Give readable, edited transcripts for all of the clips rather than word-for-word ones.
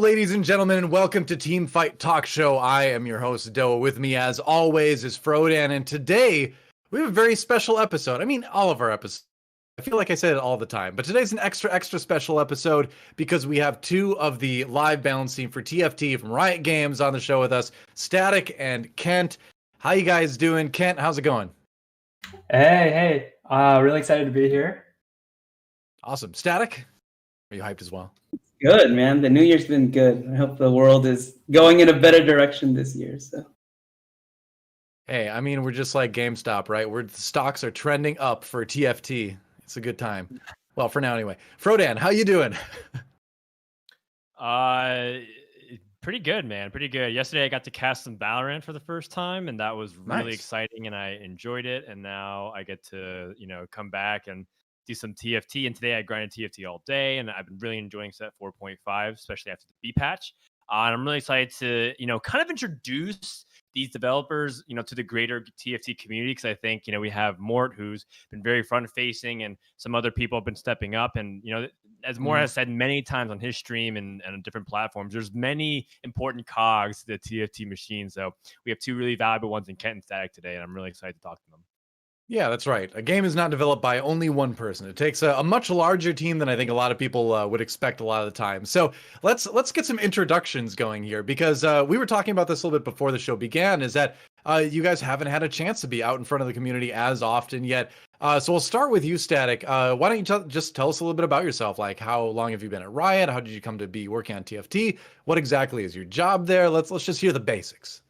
ladies and gentlemen, and welcome to Teamfight Talkshow. I am your host, DoA. With me, as always, is Frodan, and today we have a very special episode. I mean, all of our episodes. I feel like I say it all the time, but today's an extra special episode because we have two of the live balance team for TFT from Riot Games on the show with us, Statikk and Kent. How you guys doing? Kent, how's it going? Hey, really excited to be here. Awesome. Statikk, are you hyped as well? Good, man. The new year's been good. I hope the world is going in a better direction this year. So, hey, I mean, we're just like GameStop, right? The stocks are trending up for TFT. It's a good time. Well, for now anyway. Frodan, how you doing? Pretty good, man. Pretty good. Yesterday I got to cast some Valorant for the first time, and that was really Nice. exciting, and I enjoyed it. And now I get to, come back and do some TFT. And today I grinded TFT all day, and I've been really enjoying set 4.5, especially after the B patch. And I'm really excited to, kind of introduce these developers, to the greater TFT community, because I think, we have Mort, who's been very front facing, and some other people have been stepping up. And, as Mort has said many times on his stream and on different platforms, there's many important cogs to the TFT machine. So we have two really valuable ones in Kent and Statikk today, and I'm really excited to talk to them. Yeah, that's right. A game is not developed by only one person. It takes a much larger team than I think a lot of people would expect a lot of the time. So let's get some introductions going here, because we were talking about this a little bit before the show began, is that you guys haven't had a chance to be out in front of the community as often yet. So we'll start with you, Statikk. Why don't you just tell us a little bit about yourself? Like, how long have you been at Riot? How did you come to be working on TFT? What exactly is your job there? Let's just hear the basics.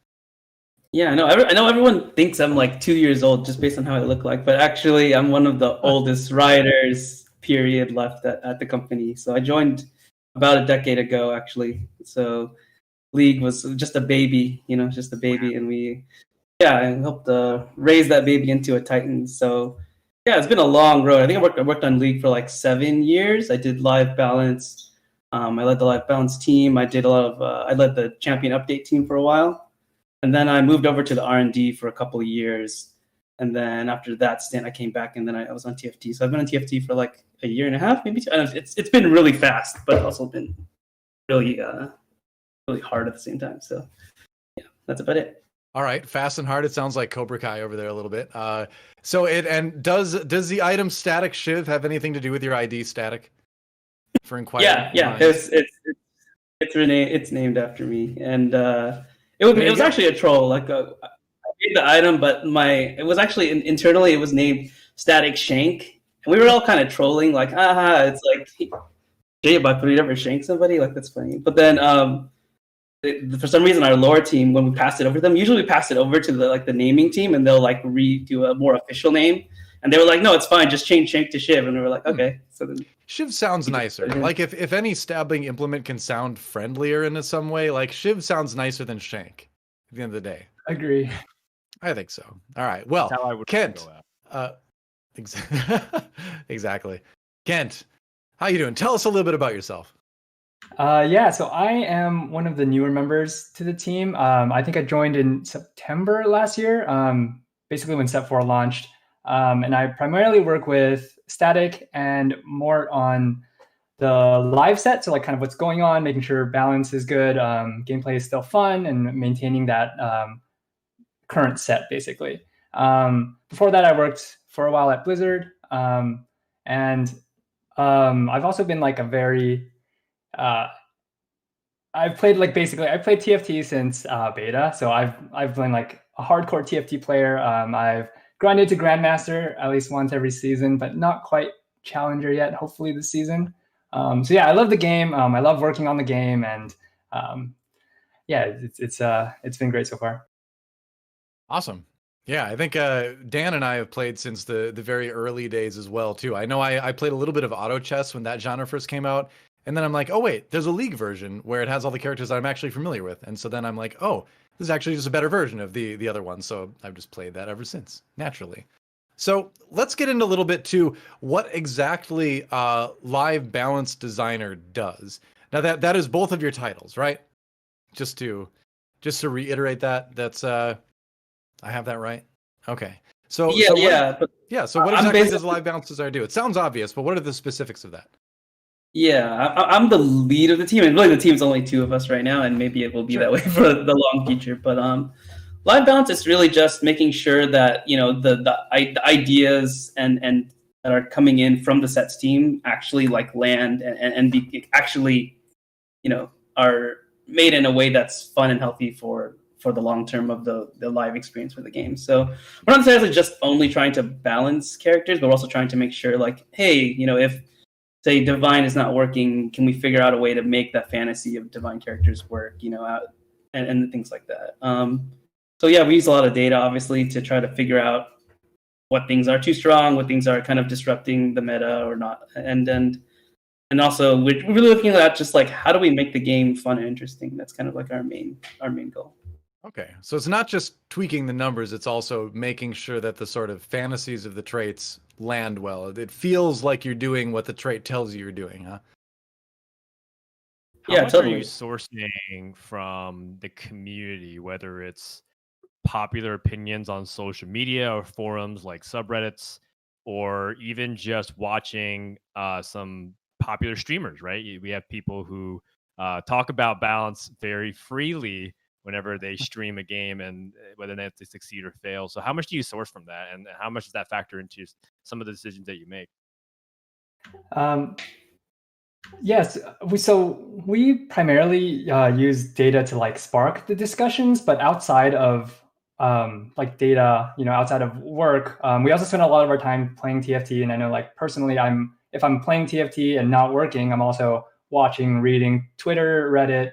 yeah, I know everyone thinks I'm like 2 years old just based on how I look like, but actually I'm one of the oldest Rioters, period, left at the company. So I joined about a decade ago, actually. So League was just a baby, just a baby, and I helped raise that baby into a Titan. So yeah, it's been a long road. I think I worked on League for like 7 years. I did live balance. I led the live balance team. I did a lot of. I led the champion update team for a while, and then I moved over to the R&D for a couple of years. And then after that stint, I came back, and then I was on TFT. So I've been on TFT for like a year and a half, maybe two. I don't know, it's been really fast, but also been really really hard at the same time. So yeah, that's about it. All right, fast and hard. It sounds like Cobra Kai over there a little bit. Does the item Statikk Shiv have anything to do with your ID, Statikk? For inquiry. Yeah. It's named after me, and it was actually a troll. Like I made the item, but it was actually internally it was named Statikk Shank, and we were all kind of trolling, like, it's like, Jay, but we never shank somebody, like that's funny. But then for some reason our lore team, when we passed it over to them, usually we pass it over to the naming team, and they'll like redo a more official name. And they were like, no, it's fine, just change Shank to Shiv. And we were like, okay. So then Shiv sounds nicer. Like if any stabbing implement can sound friendlier in some way, like Shiv sounds nicer than Shank at the end of the day. Agree. I think so. All right. Well, Kent. Exactly. Kent, how you doing? Tell us a little bit about yourself. So I am one of the newer members to the team. I think I joined in September last year, basically when Set 4 launched. And I primarily work with Statikk and Mort on the live set. So like kind of what's going on, making sure balance is good, gameplay is still fun, and maintaining that current set, basically. Before that, I worked for a while at Blizzard. And I've also been like I played TFT since beta. So I've been like a hardcore TFT player. I've grinded to Grandmaster at least once every season, but not quite Challenger yet, hopefully this season. So yeah, I love the game. I love working on the game, and it's been great so far. Awesome. Yeah, I think Dan and I have played since the very early days as well, too. I know I played a little bit of auto chess when that genre first came out, and then I'm like, oh wait, there's a League version where it has all the characters that I'm actually familiar with. And so then I'm like, oh, this is actually just a better version of the other one. So I've just played that ever since, naturally. So let's get into a little bit to what exactly Live Balance Designer does. Now that is both of your titles, right? Just to reiterate that's I have that right? Okay. So what exactly does Live Balance Designer do? It sounds obvious, but what are the specifics of that? Yeah, I'm the lead of the team, and really the team's only 2 of us right now, and maybe it will be that way for the long future. But live balance is really just making sure that the ideas and that are coming in from the sets team actually like land and be actually are made in a way that's fun and healthy for the long term of the live experience for the game. So we're not necessarily just only trying to balance characters, but we're also trying to make sure like, hey, if say divine is not working, can we figure out a way to make that fantasy of divine characters work, and things like that. So yeah, we use a lot of data obviously to try to figure out what things are too strong, what things are kind of disrupting the meta or not, and also we're really looking at just like how do we make the game fun and interesting. That's kind of like our main goal. Okay, so it's not just tweaking the numbers, it's also making sure that the sort of fantasies of the traits land well. It feels like you're doing what the trait tells you you're doing, huh? How much are you sourcing from the community, whether it's popular opinions on social media or forums like subreddits, or even just watching some popular streamers, right? We have people who talk about balance very freely whenever they stream a game, and whether they have to succeed or fail. So how much do you source from that, and how much does that factor into some of the decisions that you make? Yes, we primarily use data to like spark the discussions, but outside of like data, outside of work, we also spend a lot of our time playing TFT. And I know, like personally, if I'm playing TFT and not working, I'm also watching, reading Twitter, Reddit,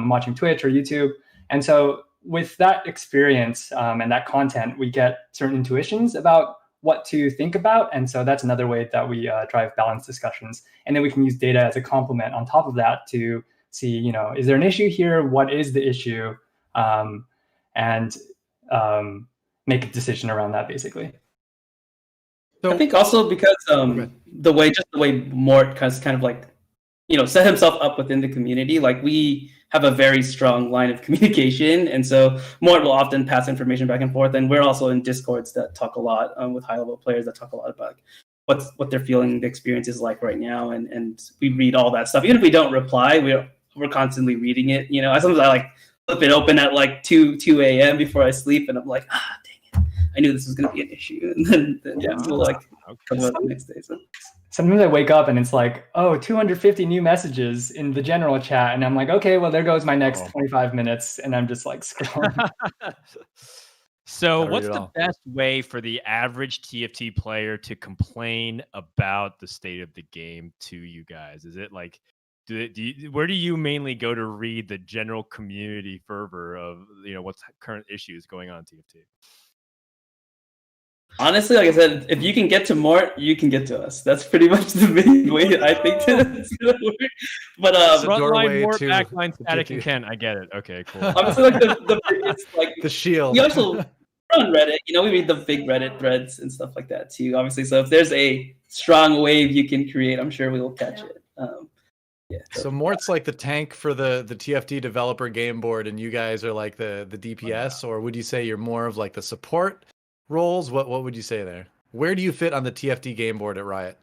watching Twitch or YouTube. And so with that experience and that content, we get certain intuitions about what to think about. And so that's another way that we drive balanced discussions. And then we can use data as a complement on top of that to see, is there an issue here? What is the issue? And make a decision around that, basically. So I think also because the way Mort kind of like, set himself up within the community, like we have a very strong line of communication. And so Mort will often pass information back and forth. And we're also in Discords that talk a lot with high-level players that talk a lot about what they're feeling the experience is like right now. And we read all that stuff. Even if we don't reply, we're constantly reading it. Sometimes I like flip it open at like 2 a.m. before I sleep. And I'm like, dang it, I knew this was going to be an issue. And then we'll like come out the next day. So. Sometimes I wake up and it's like, 250 new messages in the general chat. And I'm like, okay, well, there goes my next 25 minutes. And I'm just like scrolling. So what's the best way for the average TFT player to complain about the state of the game to you guys? Is it like, where do you mainly go to read the general community fervor of, what's current issues going on in TFT? Honestly, like I said, if you can get to Mort, you can get to us. That's pretty much the main way I think it's gonna work. But frontline, Mort, backline, Statikk, and Kent. I get it. Okay, cool. Obviously, like the biggest, like the shield. We also on Reddit. We read the big Reddit threads and stuff like that too. Obviously, so if there's a strong wave you can create, I'm sure we will catch it. So Mort's like the tank for the TFT developer game board, and you guys are like the DPS, or would you say you're more of like the support roles? What would you say there? Where do you fit on the TFT game board at Riot?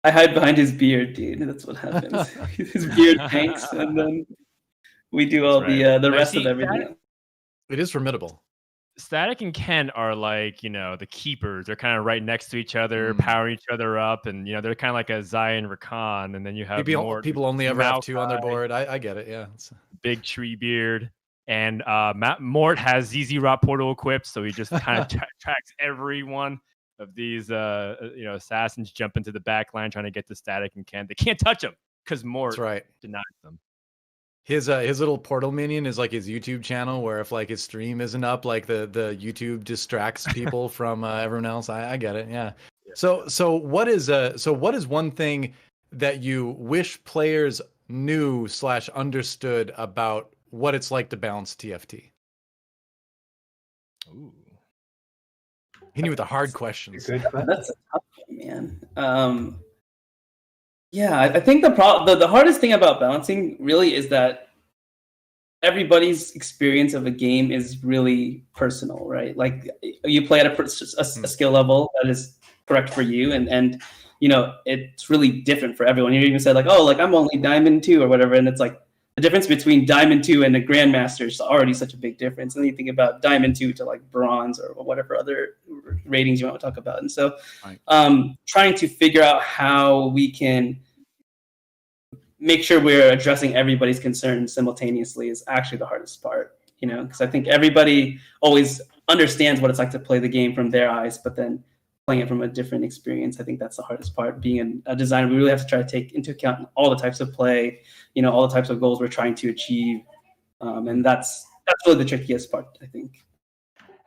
I hide behind his beard, dude. That's what happens. His beard tanks, and then we do all the rest of everything. It is formidable. Statikk and Kent are like, the keepers. They're kind of right next to each other, powering each other up, and they're kind of like a Zion Rakan. And then you have people only ever have 2 on their board. I get it. Yeah, big tree beard. And Mort has ZZ Rot portal equipped, so he just kind of tracks every one of these assassins jump into the back line trying to get to Statikk and Kent. They can't touch him because Mort denies them. His little portal minion is like his YouTube channel, where if like his stream isn't up, like the YouTube distracts people from everyone else. I get it. Yeah. So what is one thing that you wish players knew / understood about what it's like to balance TFT? Ooh. He knew with the hard questions. That's a tough one, man. Yeah, I think the hardest thing about balancing really is that everybody's experience of a game is really personal, right? Like you play at a skill level that is correct for you, and it's really different for everyone. You even said like, oh, like I'm only Diamond 2 or whatever, and it's like the difference between Diamond 2 and a Grandmaster is already such a big difference. And then you think about Diamond 2 to like Bronze or whatever other ratings you want to talk about. And so trying to figure out how we can make sure we're addressing everybody's concerns simultaneously is actually the hardest part, because I think everybody always understands what it's like to play the game from their eyes, but then playing it from a different experience, I think that's the hardest part. Being a designer, we really have to try to take into account all the types of play, all the types of goals we're trying to achieve, and that's really the trickiest part, I think.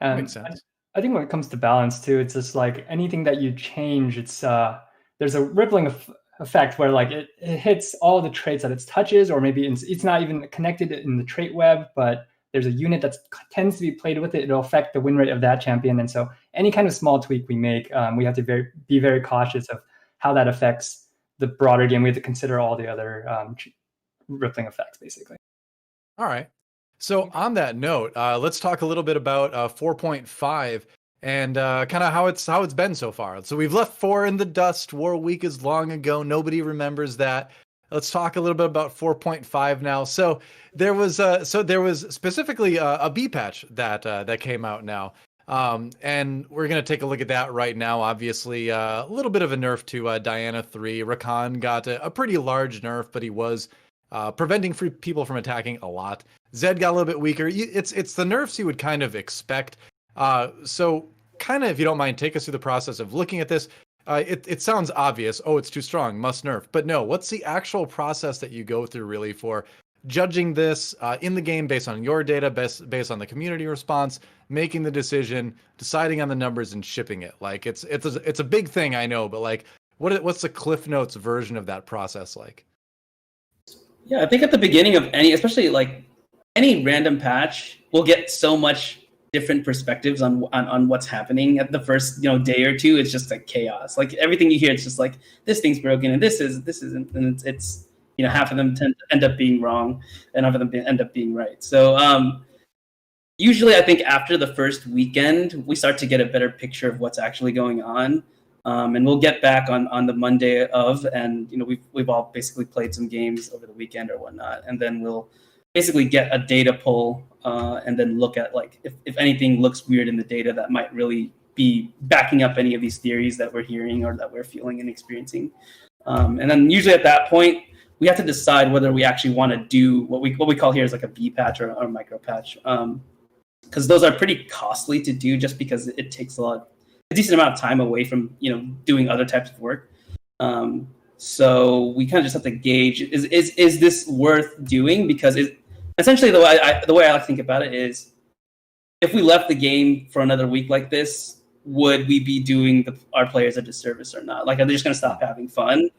Makes sense. I think when it comes to balance too, it's just like anything that you change, it's there's a rippling effect where like it hits all the traits that it touches, or maybe it's not even connected in the trait web, but there's a unit that tends to be played with it. It'll affect the win rate of that champion. And so any kind of small tweak we make, we have to be very cautious of how that affects the broader game. We have to consider all the other rippling effects, basically. All right. So on that note, let's talk a little bit about 4.5 and kind of how it's been so far. So we've left 4 in the dust. War Week is long ago. Nobody remembers that. Let's talk a little bit about 4.5 now. So there was specifically a B patch that came out now, and we're gonna take a look at that right now. Obviously, a little bit of a nerf to Diana 3. Rakan got a pretty large nerf, but he was preventing people from attacking a lot. Zed got a little bit weaker. It's the nerfs you would kind of expect. So kind of, if you don't mind, take us through the process of looking at this. It sounds obvious. Oh, it's too strong, must nerf. But no, what's the actual process that you go through really for judging this in the game based on your data, based on the community response, making the decision, deciding on the numbers, and shipping it? Like it's a big thing, I know, but like what's the Cliff Notes version of that process like? Yeah, I think at the beginning of especially like any random patch, we'll get so much different perspectives on what's happening. At the first day or two, it's just like chaos. Like everything you hear, it's just like this thing's broken and this isn't, and it's half of them tend to end up being wrong and half of them end up being right. So usually I think after the first weekend we start to get a better picture of what's actually going on, and we'll get back on the Monday of, and we've all basically played some games over the weekend or whatnot, and then we'll basically get a data pull and then look at like if anything looks weird in the data that might really be backing up any of these theories that we're hearing or that we're feeling and experiencing. And then usually at that point, we have to decide whether we actually want to do what we call here is like a V patch or a micro patch, because those are pretty costly to do just because it takes a decent amount of time away from doing other types of work. So we kind of just have to gauge, is this worth doing? Because essentially the way I like to think about it is, if we left the game for another week like this, would we be doing our players a disservice or not? Like, are they just going to stop having fun?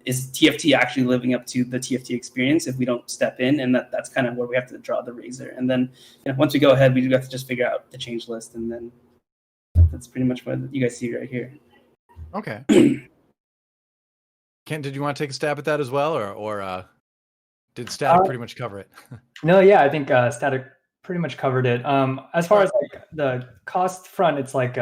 Is TFT actually living up to the TFT experience if we don't step in? And that's kind of where we have to draw the razor. And then once we go ahead, we do have to just figure out the change list, and then that's pretty much what you guys see right here. Okay. Kent, did you want to take a stab at that as well, or did Statik pretty much cover it? No, yeah, I think Statik pretty much covered it. As far as like the cost front, it's like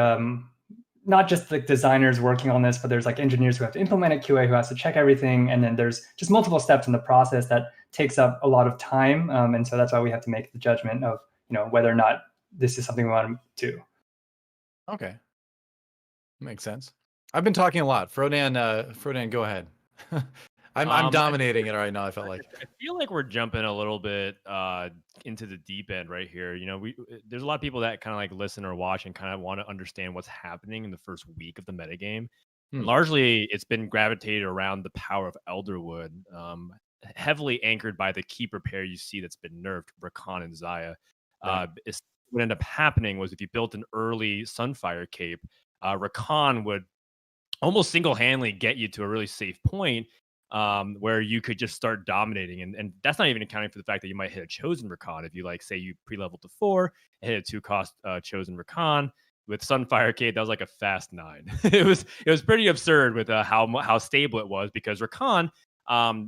not just like designers working on this, but there's like engineers who have to implement it, QA who has to check everything, and then there's just multiple steps in the process that takes up a lot of time. And so that's why we have to make the judgment of whether or not this is something we want to do. Okay, makes sense. I've been talking a lot. Frodan, go ahead. I'm dominating it right now. I felt like I feel like we're jumping a little bit into the deep end right here. There's a lot of people that kind of like listen or watch and kind of want to understand what's happening in the first week of the metagame. Largely, it's been gravitated around the power of Elderwood, heavily anchored by the key prepare you see that's been nerfed, Rakan and Xayah. What ended up happening was if you built an early Sunfire cape, Rakan would almost single-handedly get you to a really safe point where you could just start dominating. And that's not even accounting for the fact that you might hit a Chosen Rakan. If you say you pre-leveled to 4 and hit a 2-cost Chosen Rakan with Sunfire Cape, that was like a fast 9. It was pretty absurd with how stable it was, because Rakan,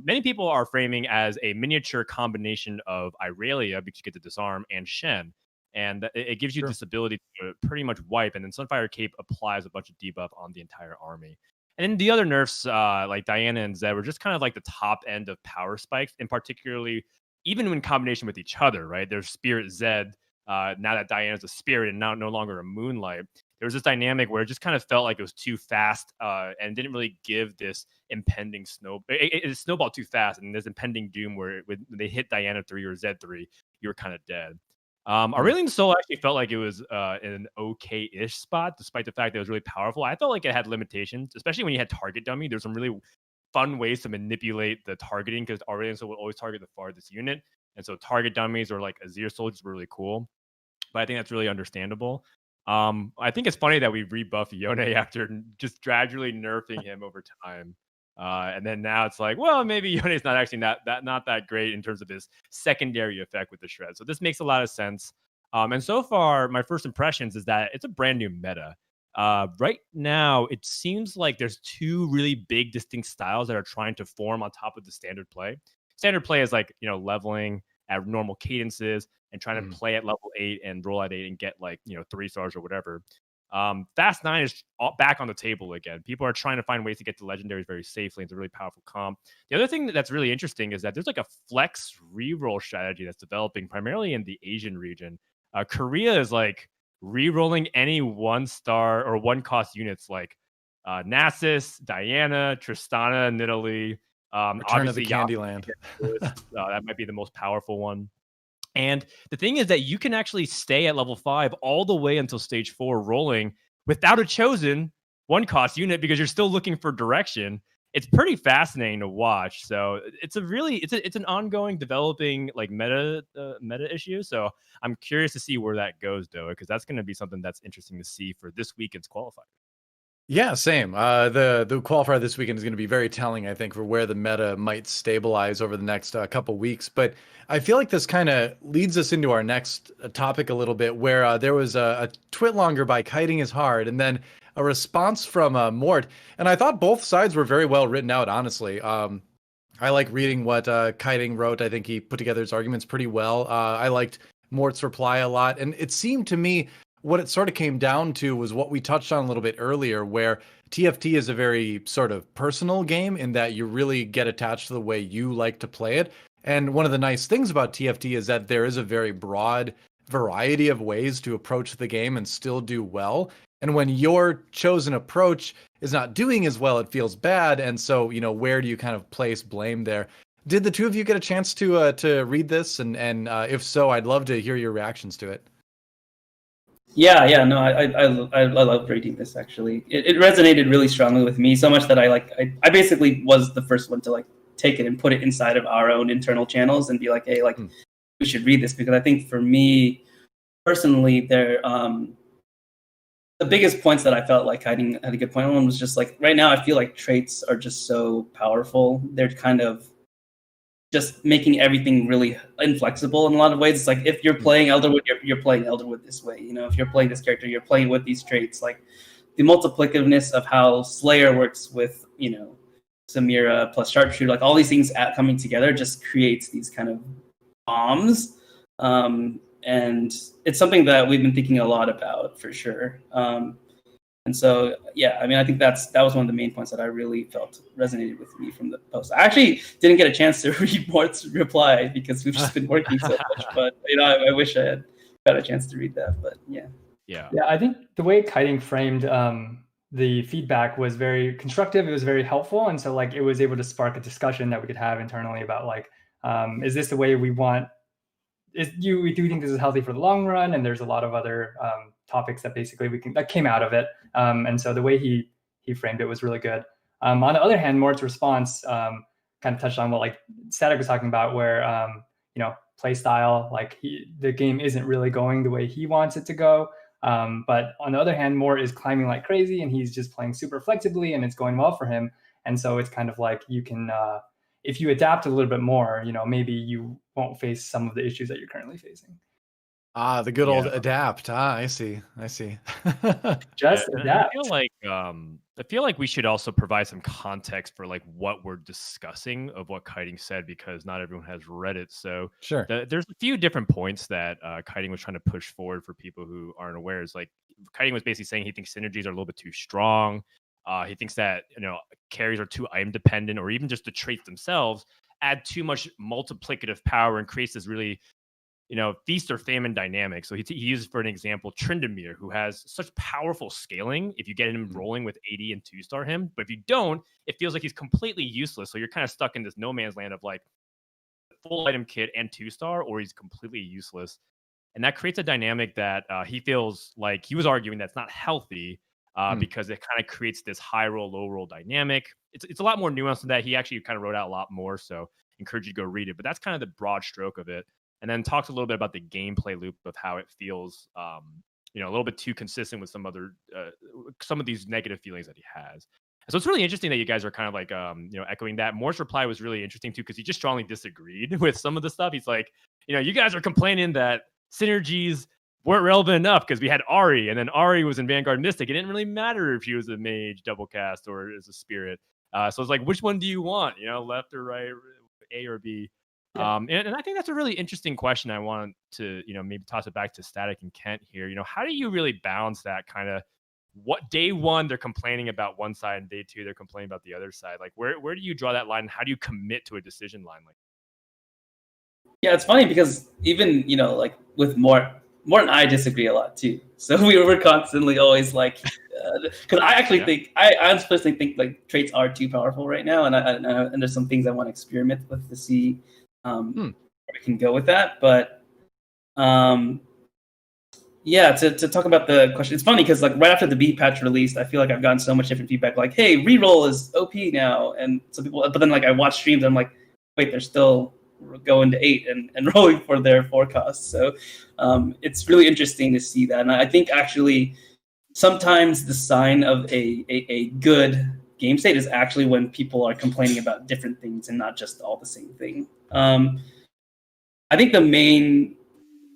many people are framing as a miniature combination of Irelia, because you get to disarm, and Shen. and it gives you this ability to pretty much wipe, and then Sunfire Cape applies a bunch of debuff on the entire army. And then the other nerfs, like Diana and Zed, were just kind of like the top end of power spikes, and particularly even in combination with each other, right? There's Spirit Zed, now that Diana's a spirit and now no longer a Moonlight. There was this dynamic where it just kind of felt like it was too fast and didn't really give this impending it snowballed too fast, and this impending doom where when they hit Diana 3 or Zed 3, you were kind of dead. Aurelion Sol actually felt like it was in an okay-ish spot, despite the fact that it was really powerful. I felt like it had limitations, especially when you had target dummy. There's some really fun ways to manipulate the targeting, because Aurelion Sol would always target the farthest unit, and so target dummies or like Azir soldiers were really cool. But I think that's really understandable. I think it's funny that we rebuff Yone after just gradually nerfing him over time. And then now it's like, well, maybe Yone's not actually not that great in terms of his secondary effect with the shred. So this makes a lot of sense. And so far, my first impressions is that it's a brand new meta. Right now, it seems like there's two really big distinct styles that are trying to form on top of the standard play. Standard play is like, leveling at normal cadences and trying to play at level 8 and roll at 8 and get like, 3 stars or whatever. Fast 9 is back on the table again. People are trying to find ways to get to legendaries very safely. It's a really powerful comp. The other thing that's really interesting is that there's like a flex reroll strategy that's developing primarily in the Asian region. Korea is like rerolling any 1-star or 1-cost units like Nasus, Diana, Tristana, Nidalee. Return of the Candyland. That might be the most powerful one. And the thing is that you can actually stay at level 5 all the way until stage 4 rolling without a chosen 1-cost unit, because you're still looking for direction. It's pretty fascinating to watch. So it's an ongoing developing like meta issue. So I'm curious to see where that goes, DoA, because that's going to be something that's interesting to see for this weekend's qualifier. Yeah, same. The qualifier this weekend is going to be very telling, I think, for where the meta might stabilize over the next couple weeks. But I feel like this kind of leads us into our next topic a little bit, where there was a twit longer by Kiting is Hard, and then a response from Mort. And I thought both sides were very well written out, honestly. I like reading what Kiting wrote. I think he put together his arguments pretty well. I liked Mort's reply a lot. And it seemed to me what it sort of came down to was what we touched on a little bit earlier, where TFT is a very sort of personal game in that you really get attached to the way you like to play it. And one of the nice things about TFT is that there is a very broad variety of ways to approach the game and still do well. And when your chosen approach is not doing as well, it feels bad. And so, where do you kind of place blame there? Did the two of you get a chance to read this? And if so, I'd love to hear your reactions to it. Yeah, no, I love reading this. Actually, it resonated really strongly with me, so much that I basically was the first one to like take it and put it inside of our own internal channels and be like, hey, we should read this, because I think for me personally, the biggest points that I felt like Kiting had a good point on was just like, right now I feel like traits are just so powerful. They're kind of just making everything really inflexible in a lot of ways. It's like, if you're playing Elderwood, you're playing Elderwood this way. If you're playing this character, you're playing with these traits. Like the multiplicativeness of how Slayer works with, Samira plus Sharpshooter, like all these things coming together just creates these kind of bombs. And it's something that we've been thinking a lot about for sure. And so, yeah, I mean, I think that was one of the main points that I really felt resonated with me from the post. I actually didn't get a chance to read Mort's reply because we've just been working so much. But I wish I had got a chance to read that. But yeah. I think the way Kiting framed the feedback was very constructive. It was very helpful, and so like it was able to spark a discussion that we could have internally about like, is this the way we want? Do you think this is healthy for the long run? And there's a lot of other topics that basically that came out of it. And so the way he framed it was really good. On the other hand, Mort's response kind of touched on what like Statikk was talking about, where play style, like the game isn't really going the way he wants it to go. But on the other hand, Mort is climbing like crazy, and he's just playing super flexibly, and it's going well for him. And so it's kind of like you can, if you adapt a little bit more, maybe you won't face some of the issues that you're currently facing. Ah, the good old Yeah. adapt. Ah, I see. I see. Just And adapt. I feel like we should also provide some context for like what we're discussing of what Kiting said because not everyone has read it. So Sure. there's a few different points that Kiting was trying to push forward for people who aren't aware. Is like Kiting was basically saying he thinks synergies are a little bit too strong. He thinks that carries are too item dependent, or even just the traits themselves add too much multiplicative power and creates this really feast or famine dynamic. So he uses, for an example, Tryndamere, who has such powerful scaling if you get him rolling with 80 and 2-star him. But if you don't, it feels like he's completely useless. So you're kind of stuck in this no man's land of like full item kit and 2-star, or he's completely useless. And that creates a dynamic that he feels like he was arguing that's not healthy because it kind of creates this high roll, low roll dynamic. It's a lot more nuanced than that. He actually kind of wrote out a lot more. So encourage you to go read it. But that's kind of the broad stroke of it. And then talks a little bit about the gameplay loop of how it feels, a little bit too consistent with some of these negative feelings that he has. So it's really interesting that you guys are kind of like, echoing that. Moore's reply was really interesting too, because he just strongly disagreed with some of the stuff. He's like, you guys are complaining that synergies weren't relevant enough because we had Ari, and then Ari was in Vanguard Mystic. It didn't really matter if she was a mage double cast or as a spirit. So it's like, which one do you want? Left or right, A or B? Yeah. And I think that's a really interesting question. I want to, maybe toss it back to Statikk and Kent here. How do you really balance that kind of what day one they're complaining about one side and day two they're complaining about the other side? Like where do you draw that line? And how do you commit to a decision line like that? Yeah, it's funny because even, like with More and I disagree a lot too. So we were constantly always like, because I actually think, I honestly think like traits are too powerful right now. And there's some things I want to experiment with to see where I can go with that. But to talk about the question, it's funny because like right after the B patch released, I feel like I've gotten so much different feedback like, hey, reroll is OP now. And some people, but then like I watch streams, I'm like, wait, they're still going to 8 and rolling for their forecast. So it's really interesting to see that. And I think actually sometimes the sign of a good game state is actually when people are complaining about different things and not just all the same thing. I think the main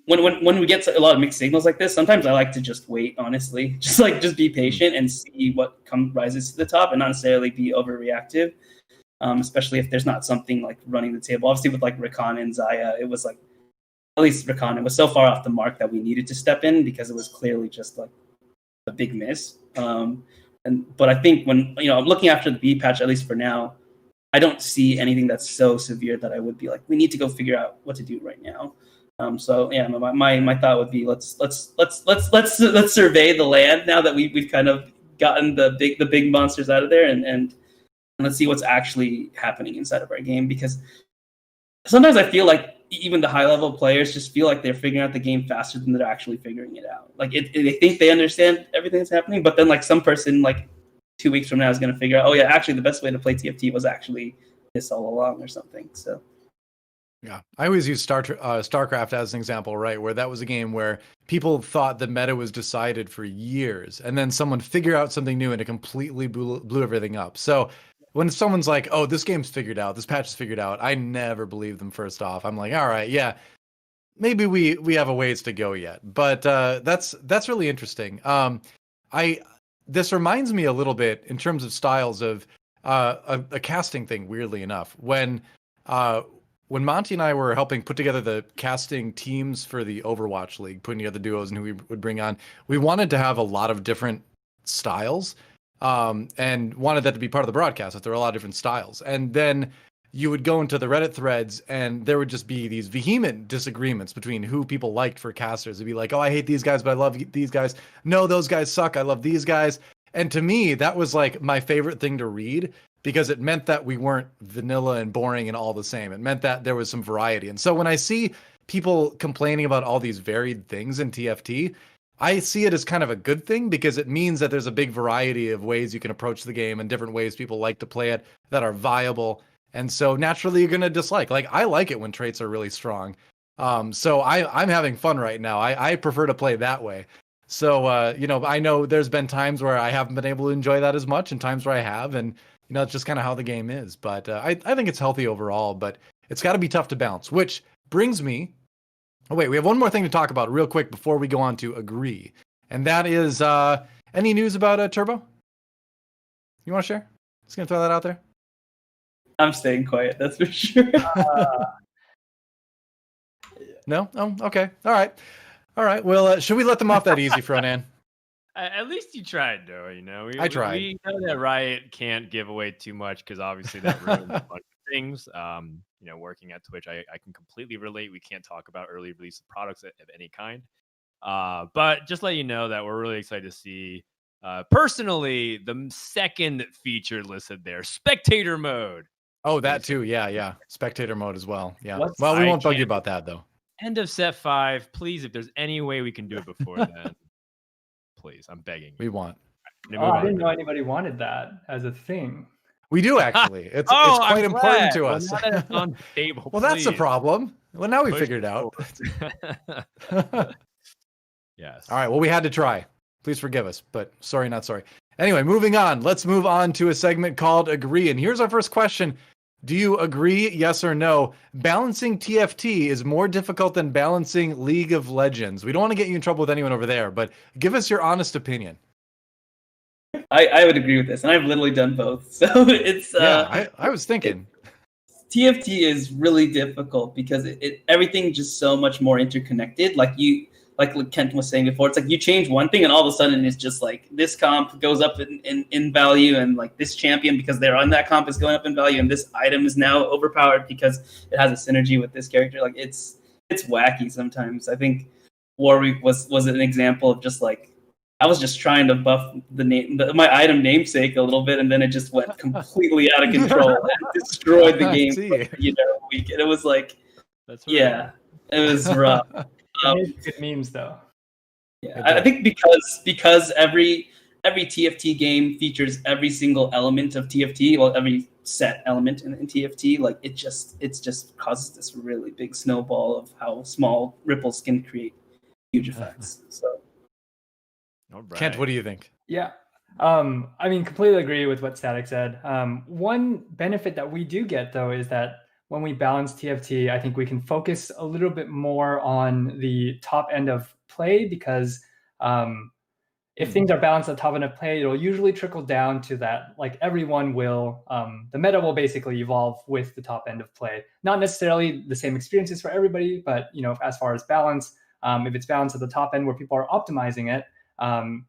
when we get a lot of mixed signals like this, sometimes I like to just wait, honestly, just be patient and see what rises to the top and not necessarily be overreactive. Especially if there's not something like running the table. Obviously with like Rakan and Zaya, it was like, at least Rakan, it was so far off the mark that we needed to step in because it was clearly just like a big miss. But I think when, I'm looking after the B patch, at least for now, I don't see anything that's so severe that I would be like, we need to go figure out what to do right now. So yeah, my thought would be let's survey the land now that we've kind of gotten the big monsters out of there and let's see what's actually happening inside of our game, because sometimes I feel like even the high level players just feel like they're figuring out the game faster than they're actually figuring it out. Like they think they understand everything that's happening, but then like some person like 2 weeks from now is going to figure out, oh yeah, actually the best way to play TFT was actually this all along or something. So yeah, I always use StarCraft as an example, right? Where that was a game where people thought the meta was decided for years, and then someone figured out something new and it completely blew everything up. So when someone's like, oh, this game's figured out, this patch is figured out, I never believe them first off. I'm like, all right, yeah, maybe we have a ways to go yet. But that's really interesting. This reminds me a little bit in terms of styles of a casting thing, weirdly enough. When Monty and I were helping put together the casting teams for the Overwatch League, putting together duos and who we would bring on, we wanted to have a lot of different styles. And wanted that to be part of the broadcast, that there were a lot of different styles. And then you would go into the Reddit threads and there would just be these vehement disagreements between who people liked for casters. It'd be like, oh, I hate these guys, but I love these guys. No, those guys suck. I love these guys. And to me, that was like my favorite thing to read because it meant that we weren't vanilla and boring and all the same. It meant that there was some variety. And so when I see people complaining about all these varied things in TFT, I see it as kind of a good thing because it means that there's a big variety of ways you can approach the game and different ways people like to play it that are viable. And so naturally you're going to dislike. Like I like it when traits are really strong. So I'm having fun right now. I prefer to play that way. So, I know there's been times where I haven't been able to enjoy that as much and times where I have. And, it's just kind of how the game is. But I think it's healthy overall, but it's got to be tough to balance, which brings me Oh, wait, we have one more thing to talk about real quick before we go on to agree. And that is any news about Turbo? You want to share? Just going to throw that out there. I'm staying quiet, that's for sure. No? Oh, okay. All right. All right. Well, should we let them off that easy, Frodan? At least you tried, though. You know, I tried. We know that Riot can't give away too much because obviously that ruins a bunch of things. You know, working at Twitch, I can completely relate. We can't talk about early release of products of any kind. But just let you know that we're really excited to see, personally, the second feature listed there, spectator mode. Oh, that too. Yeah. Spectator mode as well. Yeah. What's- Well, we I won't bug you can't- about that, though. End of set 5. Please, if there's any way we can do it before then, please, I'm begging you. We want. I didn't know anybody wanted that as a thing. We do, actually. It's quite I'm important glad. to us. Well, now that it's on the table, Well, that's the please. problem. Well, now we Push figured it out. forward. Yes. All right. Well, we had to try. Please forgive us, but sorry, not sorry. Anyway, moving on. Let's move on to a segment called Agree. And here's our first question. Do you agree, yes or no? Balancing TFT is more difficult than balancing League of Legends. We don't want to get you in trouble with anyone over there, but give us your honest opinion. I would agree with this, and I've literally done both. So it's I was thinking. TFT is really difficult because everything just so much more interconnected. Like Kent was saying before, it's like you change one thing and all of a sudden it's just like this comp goes up in value, and like this champion, because they're on that comp, is going up in value, and this item is now overpowered because it has a synergy with this character. Like it's wacky sometimes. I think Warwick was an example of just like, I was just trying to buff my item namesake a little bit, and then it just went completely out of control and destroyed the game. For, week. And it was like, That's it was rough. Good memes though. Yeah, I think because every TFT game features every single element of TFT, well, every set element in TFT, like it just causes this really big snowball of how small ripples can create huge effects. So. All right. Kent, what do you think? Yeah. I mean, completely agree with what Statikk said. One benefit that we do get, though, is that when we balance TFT, I think we can focus a little bit more on the top end of play, because if things are balanced at the top end of play, it'll usually trickle down to that, like everyone will, the meta will basically evolve with the top end of play. Not necessarily the same experiences for everybody, but as far as balance, if it's balanced at the top end where people are optimizing it,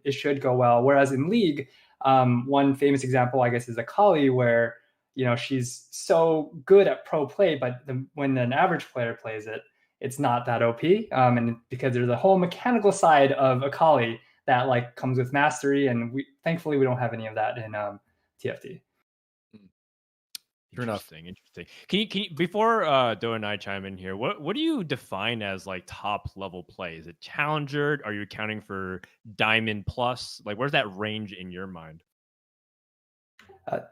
it should go well. Whereas in League, one famous example, I guess, is Akali, where she's so good at pro play, but when an average player plays it, it's not that OP. And because there's a whole mechanical side of Akali that like comes with mastery, and thankfully we don't have any of that in TFT. Interesting. Can you before DoA and I chime in here, what do you define as like top level play? Is it challenger? Are you accounting for diamond plus? Like, where's that range in your mind?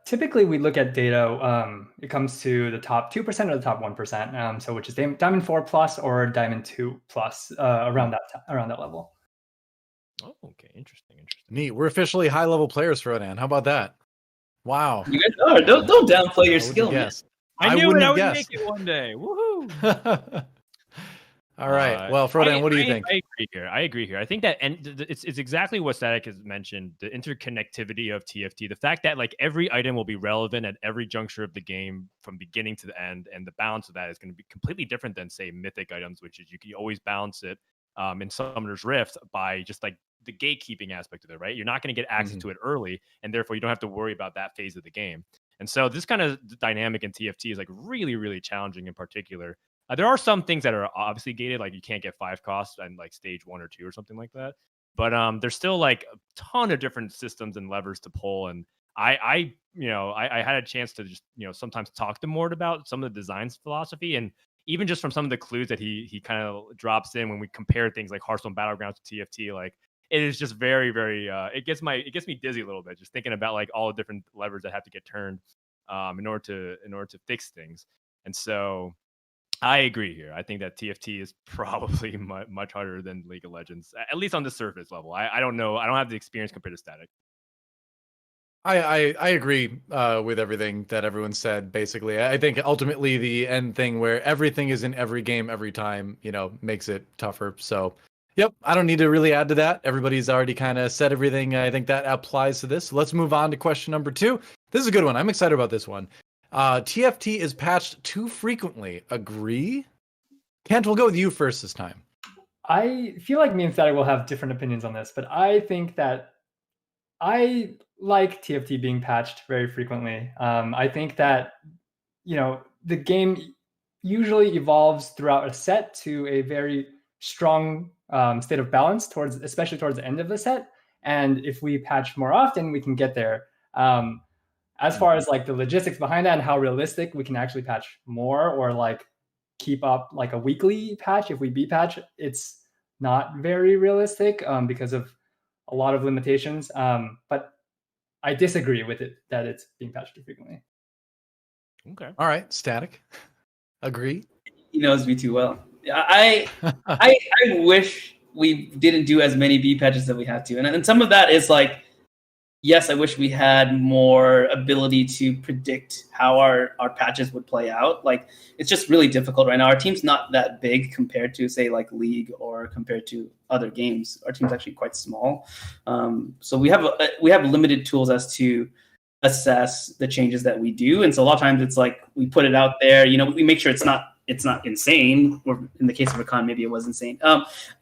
Typically, we look at data. It comes to the top 2% or the top 1%. So which is diamond 4 plus or diamond 2 plus, around that level. Oh, okay, interesting. Neat. We're officially high level players, Frodan. How about that? Wow. You guys are. Don't downplay your skill, man. I knew it. I would guessed. make it one day. Woohoo! All right. Well, Frodan, what do you think? I agree here. I think that, and it's exactly what Statikk has mentioned, the interconnectivity of TFT, the fact that like every item will be relevant at every juncture of the game from beginning to the end, and the balance of that is going to be completely different than, say, mythic items, which is you can always balance it in Summoner's Rift by just like the gatekeeping aspect of it, right? You're not going to get access to it early, and therefore you don't have to worry about that phase of the game. And so this kind of dynamic in TFT is like really, really challenging in particular. There are some things that are obviously gated, like you can't get 5 costs and like stage 1 or 2 or something like that. But there's still like a ton of different systems and levers to pull. And I had a chance to just, sometimes talk to Mort about some of the design's philosophy, and even just from some of the clues that he kind of drops in when we compare things like Hearthstone Battlegrounds to TFT, like it is just very, very, it gets me dizzy a little bit just thinking about like all the different levers that have to get turned in order to fix things. And so I agree here. I think that TFT is probably much harder than League of Legends, at least on the surface level. I don't know. I don't have the experience compared to Statikk. I agree with everything that everyone said. Basically, I think ultimately the end thing where everything is in every game every time, makes it tougher. So, yep, I don't need to really add to that. Everybody's already kind of said everything. I think that applies to this. So let's move on to question number 2. This is a good one. I'm excited about this one. TFT is patched too frequently. Agree? Kent, we'll go with you first this time. I feel like me and Static will have different opinions on this, but I think that I like TFT being patched very frequently. I think that, the game usually evolves throughout a set to a very strong state of balance especially towards the end of the set. And if we patch more often, we can get there. As far as like the logistics behind that and how realistic we can actually patch more or like keep up like a weekly patch, if we B patch, it's not very realistic because of a lot of limitations. But I disagree with it that it's being patched too frequently. Okay. All right, Static. Agree? He knows me too well. I wish we didn't do as many B patches that we had to, and some of that is like, yes, I wish we had more ability to predict how our patches would play out. Like, it's just really difficult right now. Our team's not that big compared to, say, like League or compared to other games. Our team's actually quite small. So we have limited tools as to assess the changes that we do. And so a lot of times it's like we put it out there, we make sure it's not insane, or in the case of Rakan, maybe it was insane.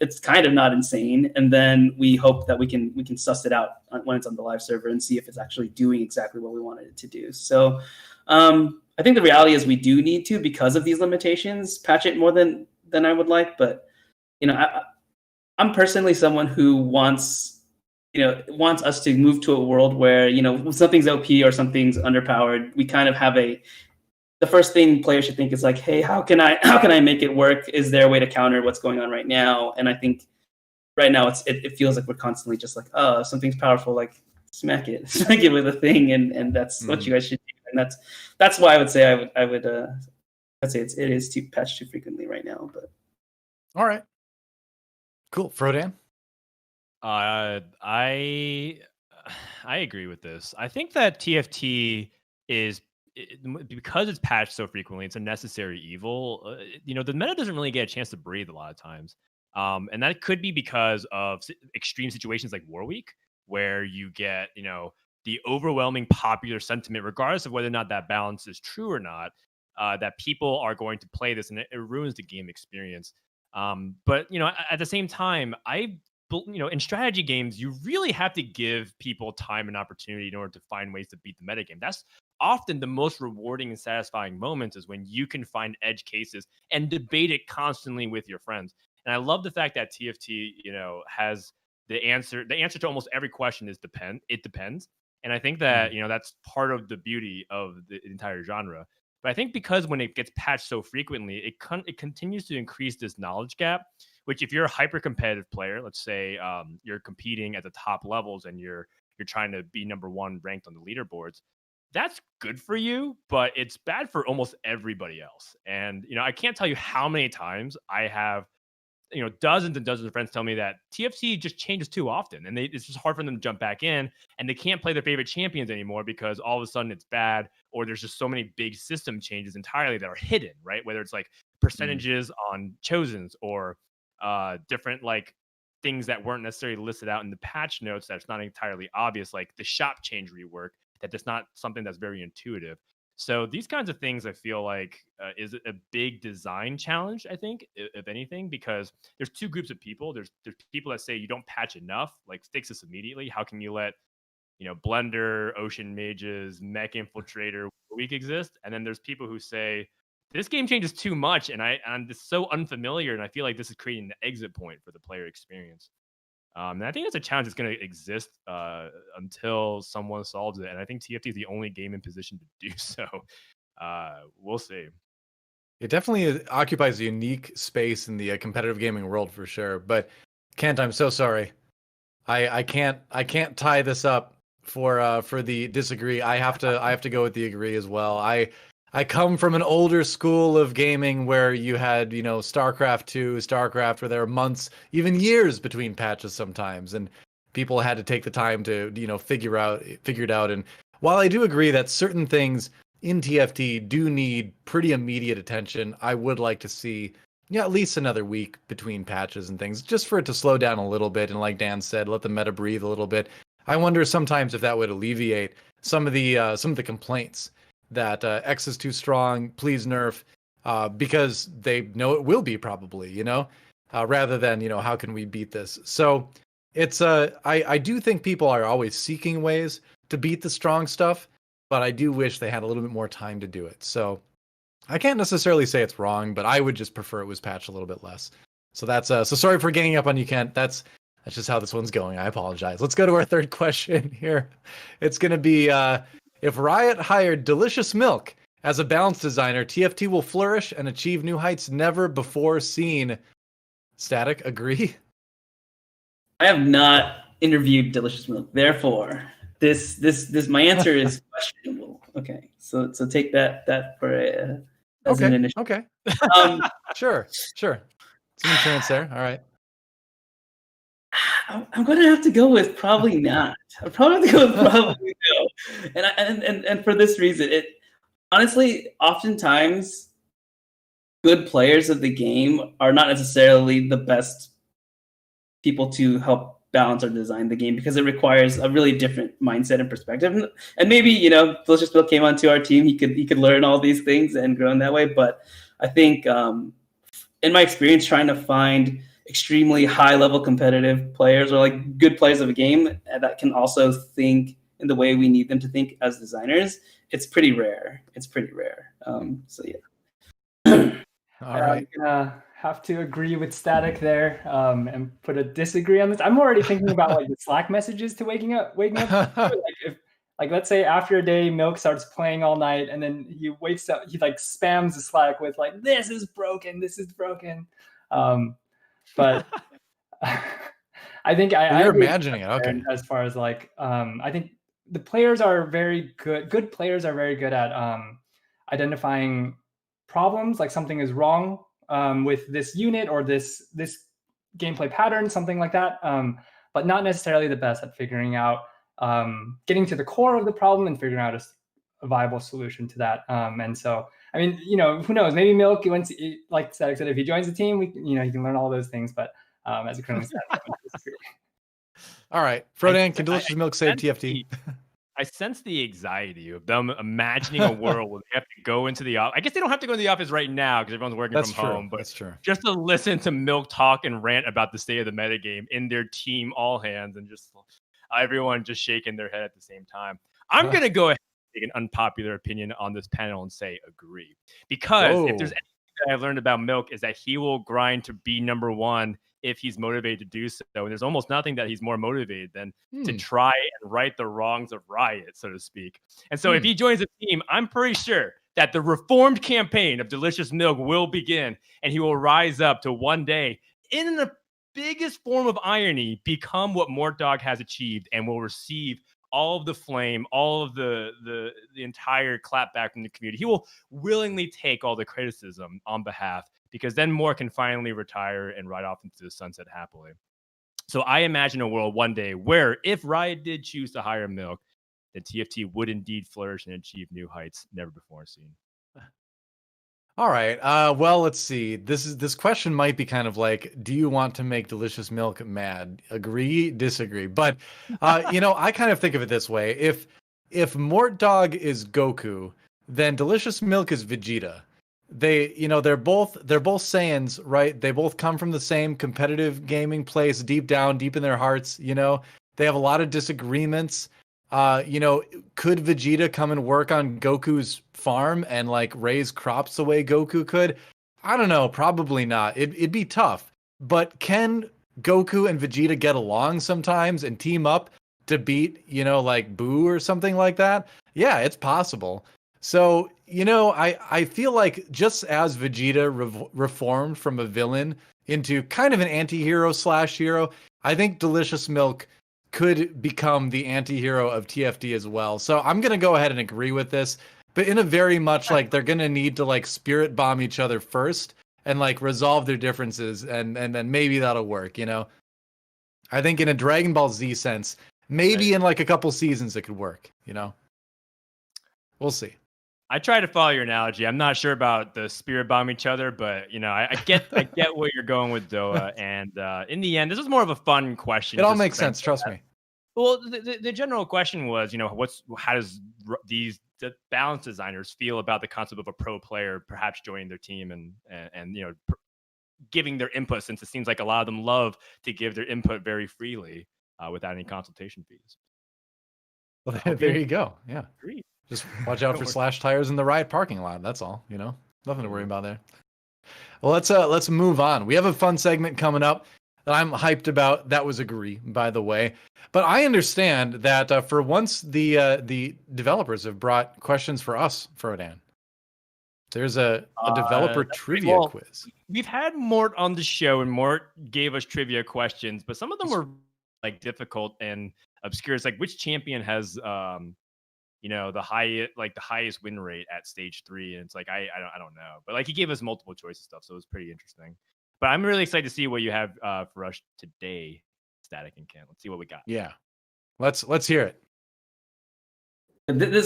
It's kind of not insane, and then we hope that we can suss it out when it's on the live server and see if it's actually doing exactly what we wanted it to do. So I think the reality is we do need to, because of these limitations, patch it more than I would like. But I'm personally someone who wants us to move to a world where something's OP or something's underpowered, we kind of have the first thing players should think is like, hey, how can I make it work? Is there a way to counter what's going on right now? And I think right now it feels like we're constantly just like, oh, if something's powerful, like smack it with a thing, and that's what you guys should do. And that's why I would say I'd say it is too patched too frequently right now. But all right, cool. Frodan? I agree with this. I think that TFT is, because it's patched so frequently, it's a necessary evil. The meta doesn't really get a chance to breathe a lot of times. And that could be because of extreme situations like War Week, where you get, the overwhelming popular sentiment, regardless of whether or not that balance is true or not, that people are going to play this, and it ruins the game experience. But at the same time, in strategy games, you really have to give people time and opportunity in order to find ways to beat the metagame. That's often the most rewarding and satisfying moments, is when you can find edge cases and debate it constantly with your friends. And I love the fact that TFT, has the answer. The answer to almost every question is it depends. And I think that, that's part of the beauty of the entire genre. But I think because when it gets patched so frequently, it continues to increase this knowledge gap, which, if you're a hyper competitive player, let's say you're competing at the top levels and you're trying to be number one ranked on the leaderboards, that's good for you, but it's bad for almost everybody else. And, I can't tell you how many times I have, dozens and dozens of friends tell me that TFT just changes too often, and it's just hard for them to jump back in, and they can't play their favorite champions anymore because all of a sudden it's bad, or there's just so many big system changes entirely that are hidden, right? Whether it's like percentages on chosens, or different like things that weren't necessarily listed out in the patch notes that's not entirely obvious, like the shop change rework, that's not something that's very intuitive. So these kinds of things, I feel like, is a big design challenge, I think, if anything, because there's two groups of people. There's people that say you don't patch enough, like fix this immediately. How can you let Blender, Ocean Mages, Mech Infiltrator Week exist? And then there's people who say this game changes too much, and I'm just so unfamiliar, and I feel like this is creating the exit point for the player experience. And I think that's a challenge that's going to exist until someone solves it. And I think TFT is the only game in position to do so. We'll see. It definitely occupies a unique space in the competitive gaming world for sure. But Kent, I'm so sorry. I can't tie this up for the disagree. I have to go with the agree as well. I come from an older school of gaming where you had, StarCraft 2, StarCraft, where there were months, even years between patches sometimes. And people had to take the time to, figure it out. And while I do agree that certain things in TFT do need pretty immediate attention, I would like to see at least another week between patches and things, just for it to slow down a little bit. And like Dan said, let the meta breathe a little bit. I wonder sometimes if that would alleviate some of the complaints that X is too strong, please nerf, because they know it will be probably, rather than, how can we beat this? So it's I do think people are always seeking ways to beat the strong stuff, but I do wish they had a little bit more time to do it. So I can't necessarily say it's wrong, but I would just prefer it was patched a little bit less. So that's so sorry for ganging up on you, Kent. That's just how this one's going. I apologize. Let's go to our third question here. It's going to be if Riot hired Delicious Milk as a balance designer, TFT will flourish and achieve new heights never before seen. Statikk, agree? I have not interviewed Delicious Milk, therefore this my answer is questionable. Okay, so take that for as an initial. Okay. Sure. Some insurance there. All right. I'm going to have to go with probably not. I'm probably have to go with probably no. And for this reason, it honestly, oftentimes, good players of the game are not necessarily the best people to help balance or design the game, because it requires a really different mindset and perspective. And maybe, Delicious Bill came onto our team, he could learn all these things and grow in that way. But I think in my experience trying to find extremely high level competitive players, or like good players of a game that can also think in the way we need them to think as designers, it's pretty rare. So yeah. All right. I'm gonna have to agree with Statikk there, and put a disagree on this. I'm already thinking about like the Slack messages to waking up. Like let's say after a day, Milk starts playing all night, and then he wakes up, he like spams the Slack with like, this is broken. But I think you're imagining it. Okay. As far as like, I think the players are very good. Good players are very good at identifying problems, like something is wrong with this unit or this gameplay pattern, something like that. But not necessarily the best at figuring out, getting to the core of the problem and figuring out a viable solution to that. And so, I mean, who knows? Maybe Milk, like Statikk said, if he joins the team, he can learn all those things. But as it currently stands, all right, Frodan, can Delicious Milk save TFT? I sense the anxiety of them imagining a world where they have to go into the office. I guess they don't have to go into the office right now because everyone's working from home. But that's true. Just to listen to Milk talk and rant about the state of the metagame in their team all hands, and just everyone just shaking their head at the same time. I'm going to go ahead and take an unpopular opinion on this panel and say agree. Because if there's anything that I've learned about Milk is that he will grind to be number one if he's motivated to do so. And there's almost nothing that he's more motivated than to try and right the wrongs of Riot, so to speak. And so if he joins the team, I'm pretty sure that the reformed campaign of Delicious Milk will begin, and he will rise up to one day, in the biggest form of irony, become what Mortdog has achieved and will receive all of the flame, all of the entire clapback from the community. He will willingly take all the criticism on behalf, because then Mort can finally retire and ride off into the sunset happily. So I imagine a world one day where if Riot did choose to hire Milk, then TFT would indeed flourish and achieve new heights never before seen. All right. Well, let's see. This question might be kind of like, do you want to make Delicious Milk mad? Agree, disagree. But I kind of think of it this way: if Mortdog is Goku, then Delicious Milk is Vegeta. They're both Saiyans, right? They both come from the same competitive gaming place, deep down, deep in their hearts. They have a lot of disagreements. Could Vegeta come and work on Goku's farm and like raise crops the way Goku could? I don't know. Probably not. It'd be tough. But can Goku and Vegeta get along sometimes and team up to beat, like Boo or something like that? Yeah, it's possible. So, I feel like just as Vegeta reformed from a villain into kind of an anti-hero / hero, I think Delicious Milk could become the anti-hero of TFT as well. So I'm going to go ahead and agree with this, but in a very much like they're going to need to like spirit bomb each other first and like resolve their differences, and then maybe that'll work, I think in a Dragon Ball Z sense, maybe in like a couple seasons it could work, you know? We'll see. I try to follow your analogy. I'm not sure about the spirit bomb each other, but you know, I get where you're going with DoA. And in the end, this is more of a fun question. It all makes sense, trust me. Well, the general question was, you know, how does the balance designers feel about the concept of a pro player perhaps joining their team and you know, giving their input, since it seems like a lot of them love to give their input very freely without any consultation fees. Well, there you go. Yeah. Agreed. Just watch out for slash tires in the Riot parking lot. That's all, you know, nothing to worry about there. Well, let's move on. We have a fun segment coming up that I'm hyped about. That was Agree, by the way. But I understand that for once the developers have brought questions for us, Frodan. There's a developer trivia quiz. We've had Mort on the show, and Mort gave us trivia questions, but some of them were like difficult and obscure. It's like, which champion has you know, the highest win rate at stage 3, and it's like I don't know, but like he gave us multiple choice stuff, so it was pretty interesting. But I'm really excited to see what you have for us today, Statikk and Kent. Let's see what we got. Yeah, let's hear it.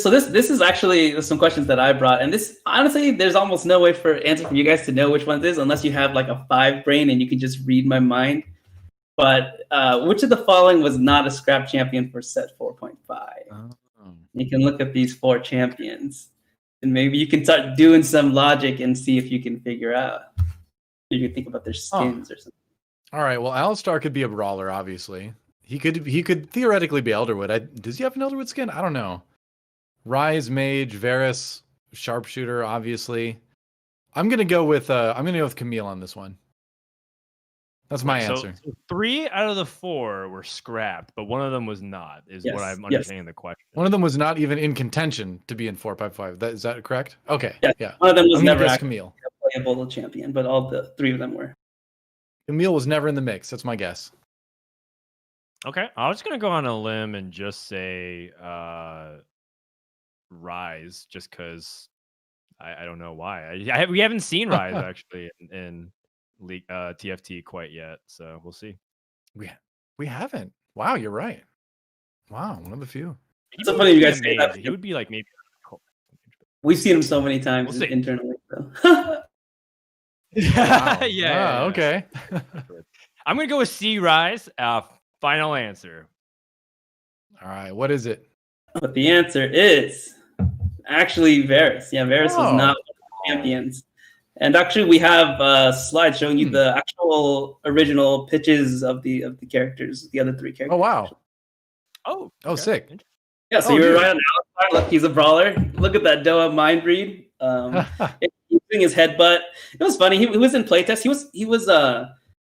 So this is actually some questions that I brought, and this honestly, there's almost no way for answer from you guys to know which one it is unless you have like a 5 brain and you can just read my mind. But which of the following was not a scrap champion for set 4.5? You can look at these 4 champions, and maybe you can start doing some logic and see if you can figure out. You can think about their skins or something. All right. Well, Alistar could be a brawler, obviously. He could theoretically be Elderwood. Does he have an Elderwood skin? I don't know. Ryze, Mage, Varus, Sharpshooter, obviously. I'm gonna go with Camille on this one. That's my answer. So 3 out of the 4 were scrapped, but one of them was not, is what I'm understanding the question. One of them was not even in contention to be in 4.5. Is that correct? Okay. Yeah. One of them was never Camille. a playable champion, but all the 3 of them were. Camille was never in the mix. That's my guess. Okay. I was going to go on a limb and just say Ryze, just because I don't know why. We haven't seen Ryze actually in League TFT quite yet, so we'll see. We haven't. Wow, you're right. Wow, one of the few. It's so funny you guys say that. He would be like maybe. We've seen him so many times internally. So. Yeah. Okay. I'm gonna go with C Ryze. Final answer. All right. What is it? But the answer is actually Varus. Yeah, Varus was not one of the champions. And actually, we have a slide showing you the actual original pitches of the characters, the other 3 characters. Oh wow! Okay. Sick. Yeah, so you're right on Alistar. Look, he's a brawler. Look at that DoA mind breed. He's doing his headbutt. It was funny. He was in playtest.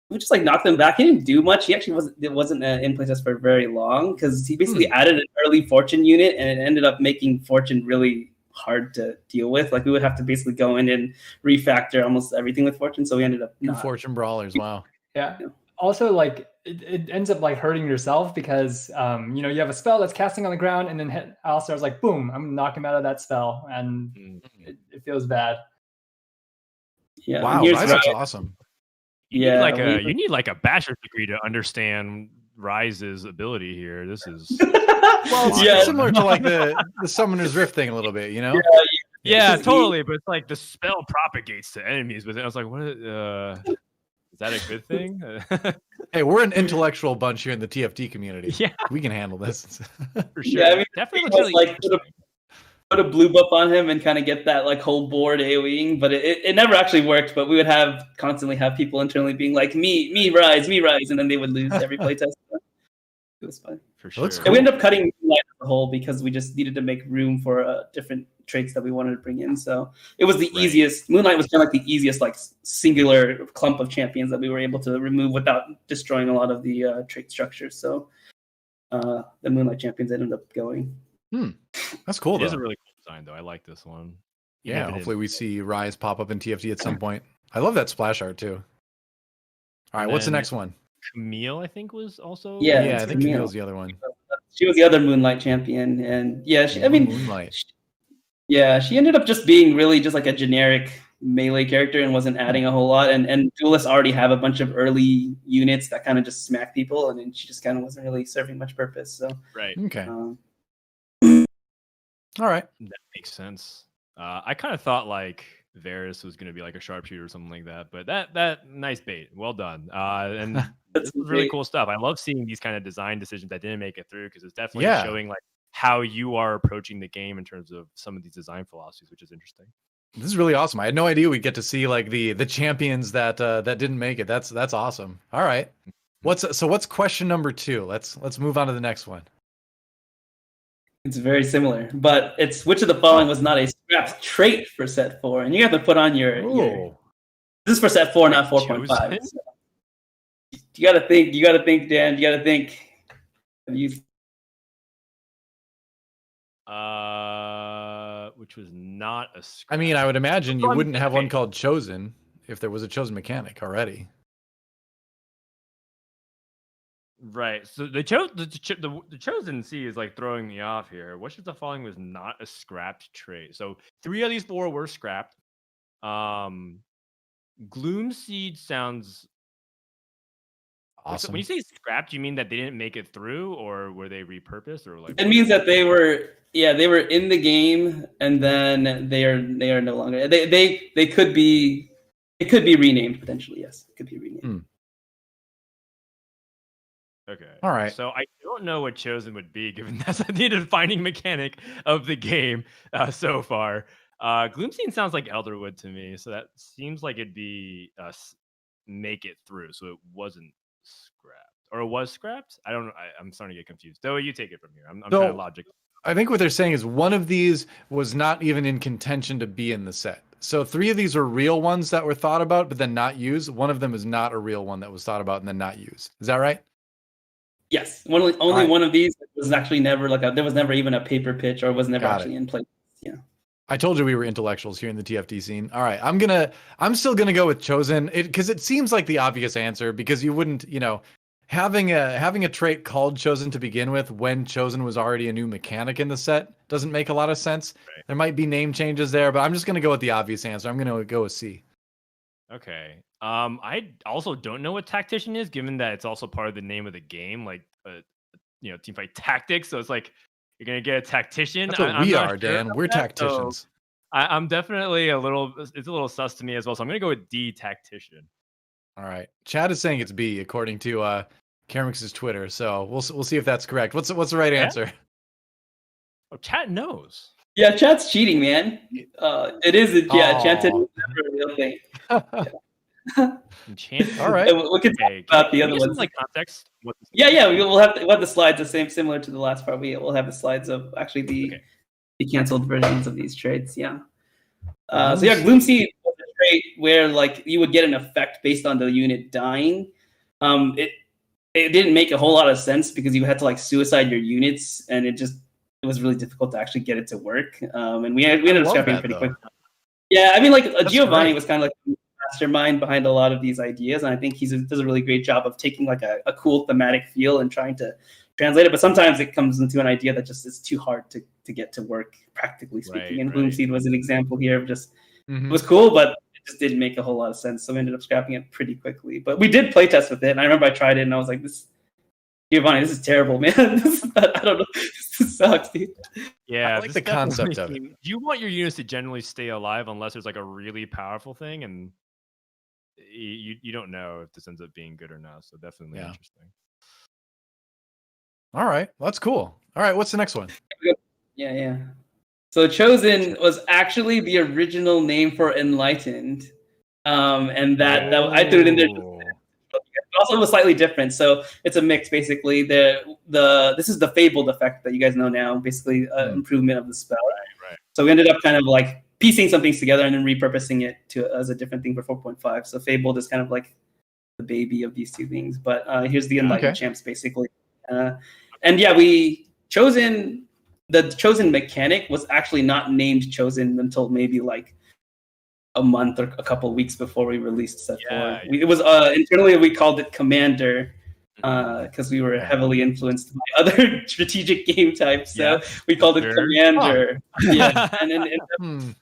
We just like knocked him back. He didn't do much. He actually wasn't in playtest for very long because he basically added an early Fortune unit, and it ended up making Fortune really hard to deal with. Like we would have to basically go in and refactor almost everything with Fortune. So we ended up Fortune brawlers. Wow. Yeah. Also, like it ends up like hurting yourself because you know, you have a spell that's casting on the ground, and then Alistar's like, boom, I'm gonna knock him out of that spell, and it feels bad. Yeah. Wow, that's awesome. You need like a bachelor's degree to understand Ryze's ability here. This is similar to like the Summoner's Rift thing a little bit, you know? Yeah, totally. But it's like the spell propagates to enemies, but then I was like, what? Is that a good thing? Hey, we're an intellectual bunch here in the TFT community. Yeah, we can handle this for sure. Yeah, I mean, definitely looks really like put a blue buff on him and kind of get that like whole board AoEing, but it never actually worked. But we would constantly have people internally being like, me Ryze, and then they would lose every playtest. It was fun. For sure. And we ended up cutting Moonlight as a whole because we just needed to make room for different traits that we wanted to bring in. So it was the easiest. Moonlight was kind of like the easiest like singular clump of champions that we were able to remove without destroying a lot of the trait structures. So the Moonlight champions ended up going. That's cool. It is a really cool design, though. I like this one. Yeah, hopefully we see Ryze pop up in TFT at some point. I love that splash art too. All right, what's the next one? Camille, I think, was also. Yeah, I think Camille's the other one. She was the other Moonlight champion, and Moonlight. Yeah, she ended up just being really just like a generic melee character and wasn't adding a whole lot. And duelists already have a bunch of early units that kind of just smack people, and then she just kind of wasn't really serving much purpose. So Right. Okay. All right. That makes sense. I kind of thought like Varus was going to be like a sharpshooter or something like that, but that nice bait. Well done. And this was really cool stuff. I love seeing these kind of design decisions that didn't make it through, because it's definitely showing like how you are approaching the game in terms of some of these design philosophies, which is interesting. This is really awesome. I had no idea we'd get to see like the champions that that didn't make it. That's awesome. All right. What's question number 2? Let's move on to the next one. It's very similar, but it's which of the following was not a scrapped trait for set 4, and you have to put on your this is for set 4, not 4.5. So you gotta think, Dan. You gotta think. Which was not a scrap. I mean, I would imagine you wouldn't have one called Chosen if there was a Chosen mechanic already. Right. So the Chosen C is like throwing me off here. Which of the following was not a scrapped trait? So 3 of these 4 were scrapped. Gloom Seed sounds awesome. So when you say scrapped, you mean that they didn't make it through, or were they repurposed, or like? It means that they were in the game, and then they are no longer. They could be. It could be renamed potentially. Yes, it could be renamed. Okay. All right. So I don't know what Chosen would be, given that's the defining mechanic of the game so far. Gloomstein sounds like Elderwood to me, so that seems like it'd be make it through. So it wasn't scrapped, or it was scrapped. I don't know. I'm starting to get confused. DoA, you take it from here. I'm trying to logic. I think what they're saying is one of these was not even in contention to be in the set. So 3 of these are real ones that were thought about, but then not used. One of them is not a real one that was thought about and then not used. Is that right? Yes, only one of these was actually never there was never even a paper pitch, or was never actually in play. Yeah, I told you we were intellectuals here in the TFT scene. All right, I'm still gonna go with Chosen, because it seems like the obvious answer, because you wouldn't, having a trait called Chosen to begin with when Chosen was already a new mechanic in the set doesn't make a lot of sense. Right. There might be name changes there, but I'm just gonna go with the obvious answer. I'm gonna go with C. Okay. I also don't know what Tactician is, given that it's also part of the name of the game, like Teamfight Tactics. So it's like you're gonna get a tactician. That's what we are, Dan. We're tacticians. So I'm definitely it's a little sus to me as well. So I'm gonna go with D, Tactician. All right. Chad is saying it's B, according to Karamix's Twitter. So we'll see if that's correct. What's the right answer? Oh, Chad knows. Yeah, Chad's cheating, man. It is Enchanted is never a real thing. Enchanted. All right. We can talk about the other ones. Like context. We'll have the slides similar to the last part. We'll have the slides of actually the canceled versions of these traits. Yeah. Gloomseed was a trait where like you would get an effect based on the unit dying. It didn't make a whole lot of sense, because you had to like suicide your units, and it was really difficult to actually get it to work. And we ended up scrapping pretty quick. Yeah, I mean, like Giovanni was kind of like the mastermind behind a lot of these ideas, and I think he does a really great job of taking like a cool thematic feel and trying to translate it. But sometimes it comes into an idea that just is too hard to get to work, practically speaking. And Gloomseed was an example here of just it was cool, but it just didn't make a whole lot of sense. So we ended up scrapping it pretty quickly. But we did play test with it, and I remember I tried it, and I was like, Giovanni, this is terrible, man. I don't know. This sucks, dude. Yeah, I like the concept of it. You want your units to generally stay alive unless there's like a really powerful thing, and you don't know if this ends up being good or not. So definitely interesting. All right, well, that's cool. All right, what's the next one? Yeah. So Chosen was actually the original name for Enlightened, and that I threw it in there. Also, it was slightly different, so it's a mix. Basically, this is the fabled effect that you guys know now. Basically, improvement of the spell. Right. So we ended up kind of like piecing some things together and then repurposing it as a different thing for 4.5. So fabled is kind of like the baby of these two things. But here's the Enlightened champs, basically. And yeah, the Chosen mechanic was actually not named Chosen until maybe like a month or a couple of weeks before we released set 4. It was internally we called it Commander, because we were heavily influenced by other strategic game types. So we called it Commander. Yeah, and then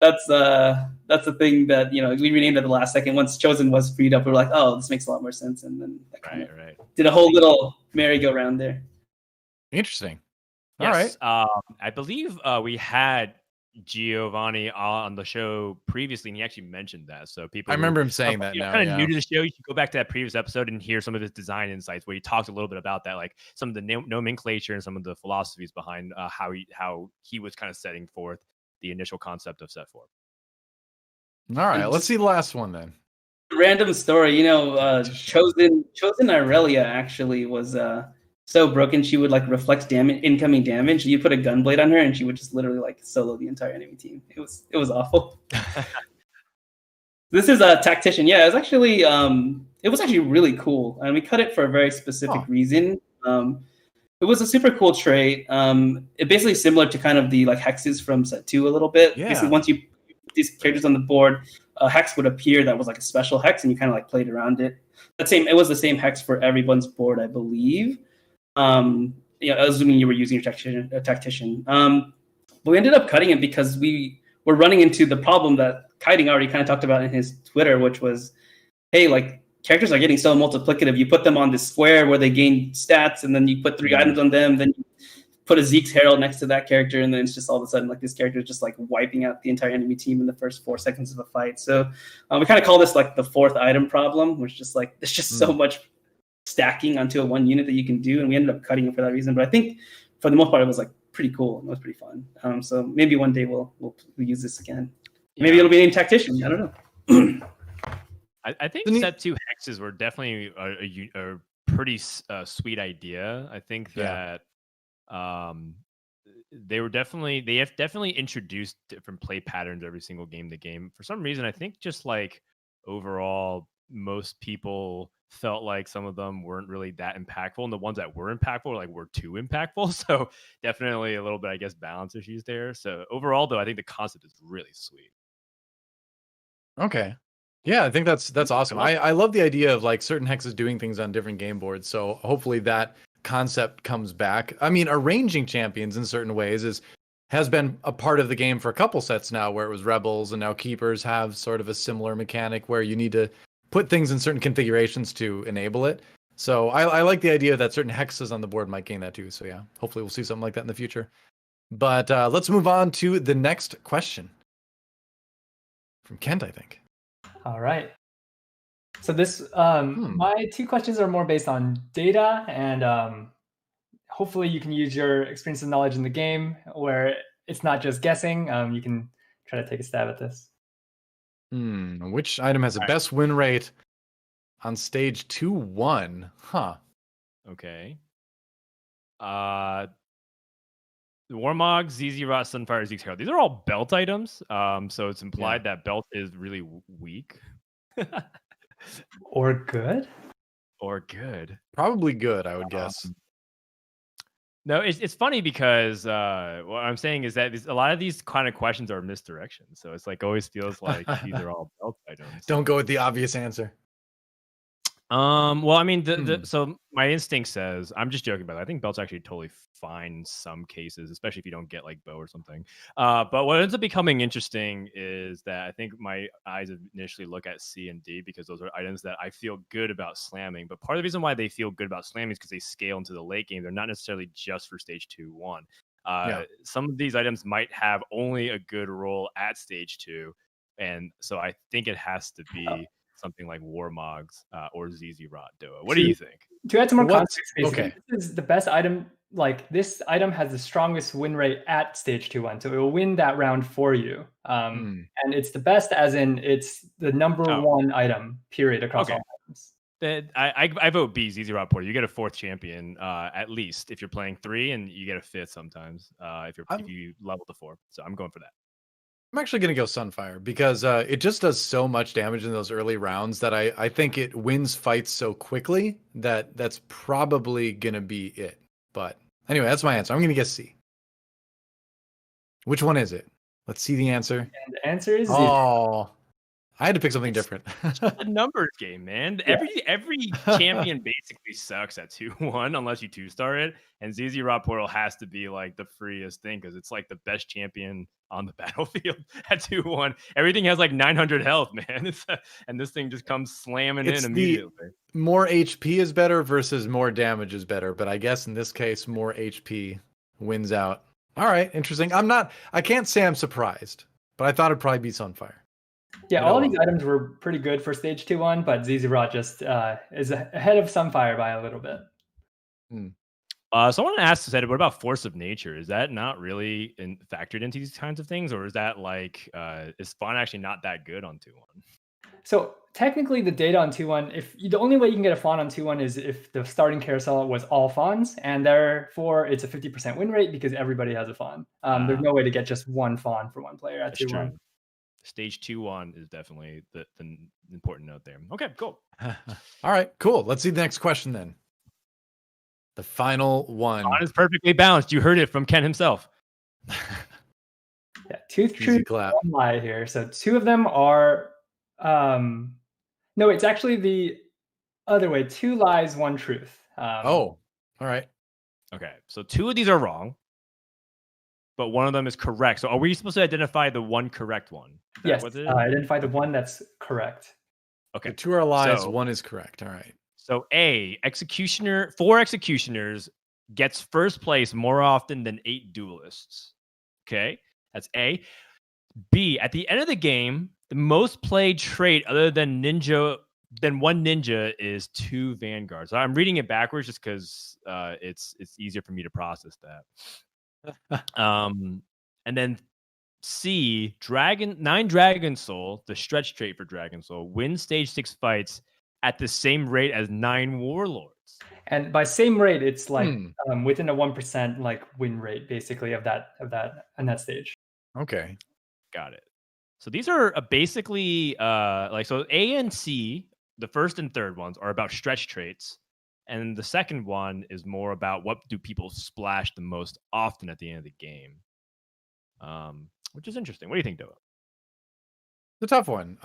that's the thing that we renamed at the last second. Once Chosen was freed up, we were like, oh, this makes a lot more sense, and then that kind of did a whole little merry-go-round there. Interesting. Yes. All right. I believe we had Giovanni on the show previously, and he actually mentioned that. So people, I remember him saying that. Now, kind of new to the show, you should go back to that previous episode and hear some of his design insights, where he talked a little bit about that, like some of the nomenclature and some of the philosophies behind how he was kind of setting forth the initial concept of Set 4. All right, let's see the last one then. Random story, Chosen Irelia actually was so broken she would like reflect incoming damage. You put a gunblade on her and she would just literally like solo the entire enemy team. It was awful. This is a tactician. Yeah, it was actually really cool, and we cut it for a very specific reason. It was a super cool trait. It basically similar to kind of the like hexes from Set 2 a little bit. Yeah. Basically, once you put these characters on the board, a hex would appear that was like a special hex, and you kind of like played around it. It was the same hex for everyone's board, I believe. Assuming you were using a tactician. But we ended up cutting it because we were running into the problem that Kiting already kind of talked about in his Twitter, which was, hey, like characters are getting so multiplicative. You put them on this square where they gain stats, and then you put 3 items on them, then you put a Zeke's Herald next to that character, and then it's just all of a sudden like this character is just like wiping out the entire enemy team in the first 4 seconds of a fight. So we kind of call this like the 4th item problem, which is just like there's just so much stacking onto a one unit that you can do, and we ended up cutting it for that reason. But I think for the most part it was like pretty cool. It was pretty fun. So maybe one day we'll use this again. Maybe it'll be named Tactician. I don't know. I think Set 2 hexes were definitely a pretty sweet idea. I think that they have definitely introduced different play patterns every single game to game. For some reason, I think just like overall, most people felt like some of them weren't really that impactful, and the ones that were impactful were too impactful. So definitely a little bit, I guess, balance issues there. So overall, though, I think the concept is really sweet. Okay. Yeah, I think that's awesome. I love the idea of like certain hexes doing things on different game boards. So hopefully that concept comes back. I mean, arranging champions in certain ways has been a part of the game for a couple sets now, where it was Rebels, and now Keepers have sort of a similar mechanic where you need to put things in certain configurations to enable it. So I like the idea that certain hexes on the board might gain that too. So yeah, hopefully we'll see something like that in the future. But let's move on to the next question from Kent, I think. All right. So this, my 2 questions are more based on data, and hopefully you can use your experience and knowledge in the game where it's not just guessing. You can try to take a stab at this. Which item has the best win rate on stage 2-1? Huh. Okay. The Warmog, ZZ Rot, Sunfire, Zeke's Herald. These are all belt items. So it's implied that belt is really weak. Or good? Or good. Probably good, I would guess. No, it's funny because what I'm saying is that a lot of these kind of questions are misdirection. So it's like always feels like these are all belt items. Don't go with the obvious answer. Well, I mean, so my instinct says, I'm just joking about it. I think belt's actually totally fine in some cases, especially if you don't get like bow or something. But what ends up becoming interesting is that I think my eyes initially look at C and D because those are items that I feel good about slamming. But part of the reason why they feel good about slamming is because they scale into the late game. They're not necessarily just for stage 2-1. Some of these items might have only a good role at stage 2. And so I think it has to be something like Warmogs or ZZ Rot DoA. What do you think? To add some more context, basically, okay. This is the best item. Like this item has the strongest win rate at stage 2-1, so it will win that round for you. And it's the best, as in it's the number 1 item. Period across all items. I vote B, ZZ Rot Porter. You get a 4th champion at least if you're playing 3, and you get a 5th sometimes if you level to 4. So I'm going for that. I'm actually going to go Sunfire because it just does so much damage in those early rounds that I think it wins fights so quickly that that's probably going to be it. But anyway, that's my answer. I'm going to guess C. Which one is it? Let's see the answer. And the answer is Z. Oh, I had to pick something different. A numbers game, man. Yeah. Every champion basically sucks at 2-1 unless you 2-star it. And ZZ Rod Portal has to be like the freest thing because it's like the best champion on the battlefield at 2-1. Everything has like 900 health, man. And this thing just comes slamming in immediately. More HP is better versus more damage is better, but I guess in this case, more HP wins out. All right, interesting. I can't say I'm surprised, but I thought it'd probably be Sunfire. Yeah, all these items were pretty good for stage 2-1, but ZZ Rot just is ahead of Sunfire by a little bit. So I want to ask, what about Force of Nature? Is that not really factored into these kinds of things, or is that like is Fawn actually not that good on 2-1? So technically, the data on 2-1, the only way you can get a Fawn on 2-1 is if the starting carousel was all Fawns, and therefore it's a 50% win rate because everybody has a Fawn. There's no way to get just one Fawn for one player at 2-1. Stage 2-1 is definitely the important note there. Okay, cool. All right, cool. Let's see the next question then. The final one. Fawn is perfectly balanced. You heard it from Ken himself. Yeah, two truths, one lie here. So two of them are, no, it's actually the other way. 2 lies, 1 truth. All right. Okay, so 2 of these are wrong, but 1 of them is correct. So are we supposed to identify the one correct one? Yes, identify the one that's correct. Okay. The 2 are lies, 1 is correct. All right. So A, 4 executioners gets first place more often than 8 duelists. Okay, that's A. B, at the end of the game, the most played trait other than one ninja is 2 vanguards. I'm reading it backwards just because it's easier for me to process that. And then C, 9 Dragon Soul, the stretch trait for Dragon Soul, wins stage 6 fights at the same rate as 9 Warlords. And by same rate, it's like within a 1% like win rate basically of that on that stage. Okay. Got it. So these are basically so A and C, the first and third ones are about stretch traits. And the second one is more about what do people splash the most often at the end of the game. Which is interesting. What do you think, Doa? The tough one.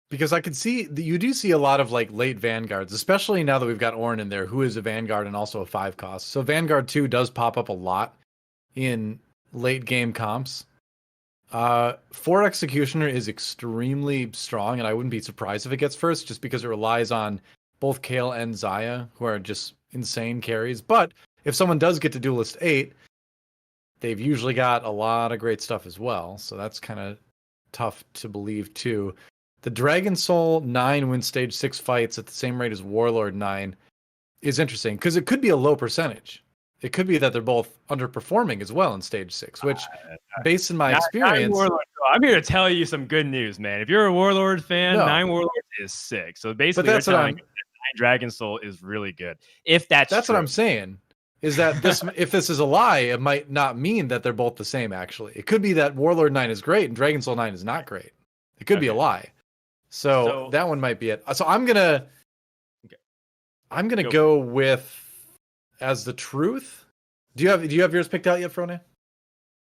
Because I can see that you do see a lot of like late Vanguards, especially now that we've got Ornn in there, who is a Vanguard and also a 5 cost. So Vanguard 2 does pop up a lot in late game comps. 4 Executioner is extremely strong, and I wouldn't be surprised if it gets first, just because it relies on both Kale and Xayah, who are just insane carries. But if someone does get to Duelist 8, they've usually got a lot of great stuff as well. So that's kind of tough to believe too. The Dragon Soul 9 wins stage 6 fights at the same rate as Warlord 9 is interesting because it could be a low percentage. It could be that they're both underperforming as well in stage 6, which based on my experience... I'm here to tell you some good news, man. If you're a Warlord fan, 9 Warlords is sick. So basically, you're telling me that 9 Dragon Soul is really good. If that's true. What I'm saying. Is that this? If this is a lie, it might not mean that they're both the same, actually. It could be that Warlord 9 is great and Dragon Soul 9 is not great. It could be a lie. So that one might be it. So I'm gonna go with as the truth. Do you have yours picked out yet, Frodan?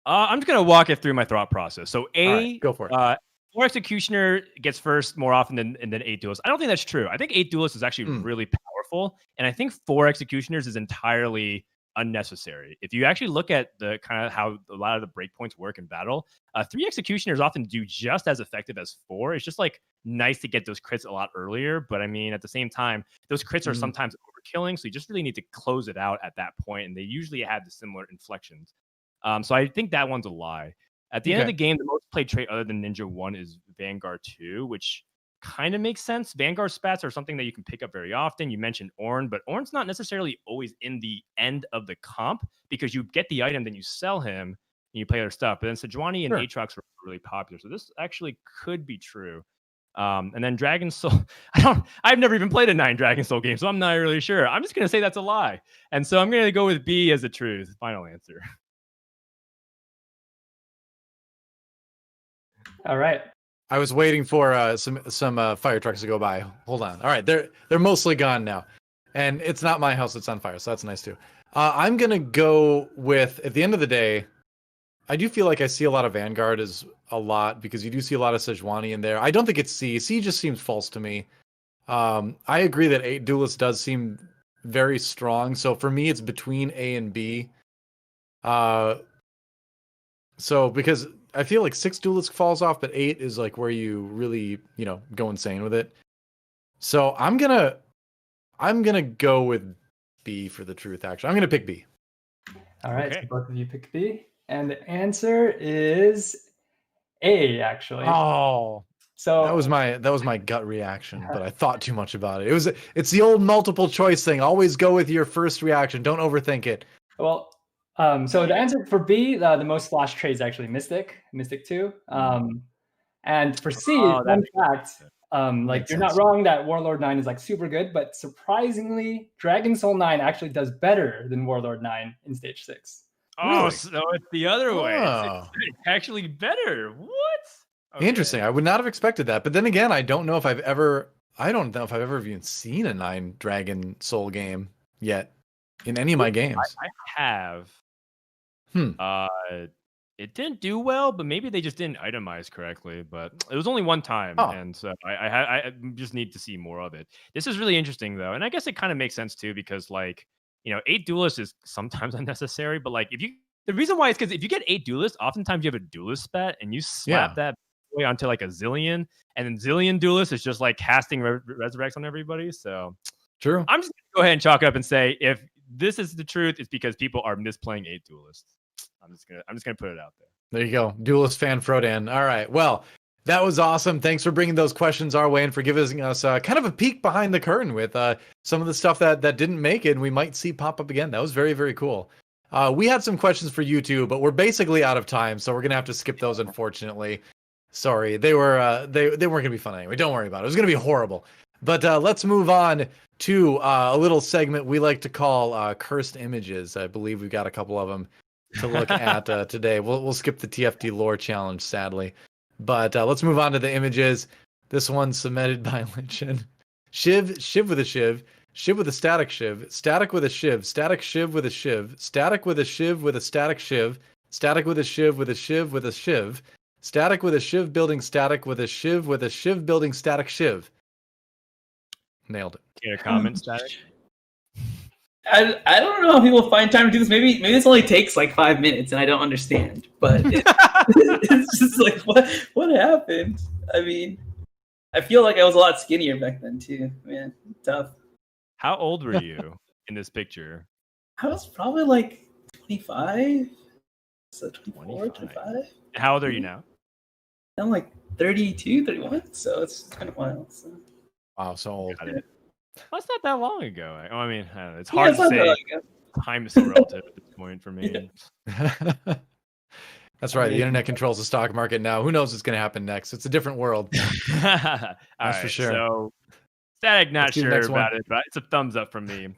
I'm just gonna walk it through my thought process. So go for it. 4 Executioner gets first more often than 8 Duelists. I don't think that's true. I think 8 Duelists is actually really powerful, and I think 4 Executioners is entirely unnecessary. If you actually look at the kind of how a lot of the breakpoints work in battle, 3 Executioners often do just as effective as 4. It's just like nice to get those crits a lot earlier, but I mean at the same time, those crits are sometimes overkilling, so you just really need to close it out at that point, and they usually have the similar inflections. So I think that one's a lie. At the end of the game, the most played trait other than Ninja 1 is Vanguard 2, which kind of makes sense. Vanguard spats are something that you can pick up very often. You mentioned Ornn, but Ornn's not necessarily always in the end of the comp because you get the item, then you sell him, and you play other stuff. But then Sejuani and Aatrox are really popular, so this actually could be true. And then Dragon Soul, I've never even played a 9 Dragon Soul game, so I'm not really sure. I'm just gonna say that's a lie, and so I'm gonna go with B as the truth. Final answer. All right. I was waiting for some fire trucks to go by. Hold on. All right, they're mostly gone now, and it's not my house that's on fire, so that's nice too. I'm gonna go with, at the end of the day, I do feel like I see a lot of Vanguard as a lot because you do see a lot of Sejuani in there. I don't think it's C. C just seems false to me. I agree that 8 Duelist does seem very strong. So for me, it's between A and B. So because I feel like 6 Duelist falls off, but 8 is like where you really, go insane with it. So I'm gonna go with B for the truth. Actually, I'm gonna pick B. All right, Okay. so both of you pick B, and the answer is A. Actually, Oh, so that was my gut reaction, but I thought too much about it. It's the old multiple choice thing. Always go with your first reaction. Don't overthink it. well, so the answer for B, the most flash trade is actually Mystic 2. And for C, Oh, that fun makes fact, sense. like Makes you're not sense. wrong that Warlord 9 is like super good, but surprisingly, Dragon Soul 9 actually does better than Warlord 9 in stage 6. Oh, Really? so it's the other way. Oh. It's actually better. What? Okay. Interesting. I would not have expected that. But then again, I don't know if I've ever even seen a 9 Dragon Soul game yet in any of my games. I have. Hmm. It didn't do well, but maybe they just didn't itemize correctly. But it was only one time, Oh. and so I just need to see more of it. This is really interesting though, and I guess it kind of makes sense too because 8 duelists is sometimes unnecessary, but like the reason why is because if you get 8 duelists, oftentimes you have a duelist spat and you slap that way onto like a zillion, and then zillion duelists is just like casting resurrects on everybody. So True. I'm just gonna go ahead and chalk it up and say if this is the truth, it's because people are misplaying 8 duelists. I'm just gonna put it out there. There you go. Duelist fan Frodan. All right. Well, that was awesome. Thanks for bringing those questions our way and for giving us kind of a peek behind the curtain with some of the stuff that didn't make it and we might see pop up again. That was very, very cool. We had some questions for you too, but we're basically out of time, so we're gonna have to skip those, unfortunately. Sorry, they were they weren't gonna be fun anyway. Don't worry about it. It was gonna be horrible. But let's move on to a little segment we like to call cursed images. I believe we've got a couple of them to look at today. We'll skip the TFT lore challenge, sadly. But let's move on to the images. This one's submitted by Lichen. Shiv with a shiv with a static shiv, static with a shiv, static shiv with a shiv, static with a shiv with a static shiv, static with a shiv with a shiv with a shiv, static with a shiv building static with a shiv building static shiv. Nailed it. Get a comment, Static? I don't know how people find time to do this. Maybe this only takes like 5 minutes, and I don't understand. But it's just like what happened? I mean, I feel like I was a lot skinnier back then too. Man, tough. How old were you in this picture? I was probably like 25, so 24, 25. 25. How old are you now? I'm like 32, 31, so it's kind of wild. So. Wow, so old. Got it. Well, it's not that long ago. I mean, I don't know. It's hard it's to not say. that long ago. Time is so relative at this point for me. Yeah. That's right. The internet controls the stock market now. Who knows what's going to happen next? It's a different world. That's for sure. So, Static, not Let's do the sure next one. about it, but it's a thumbs up from me.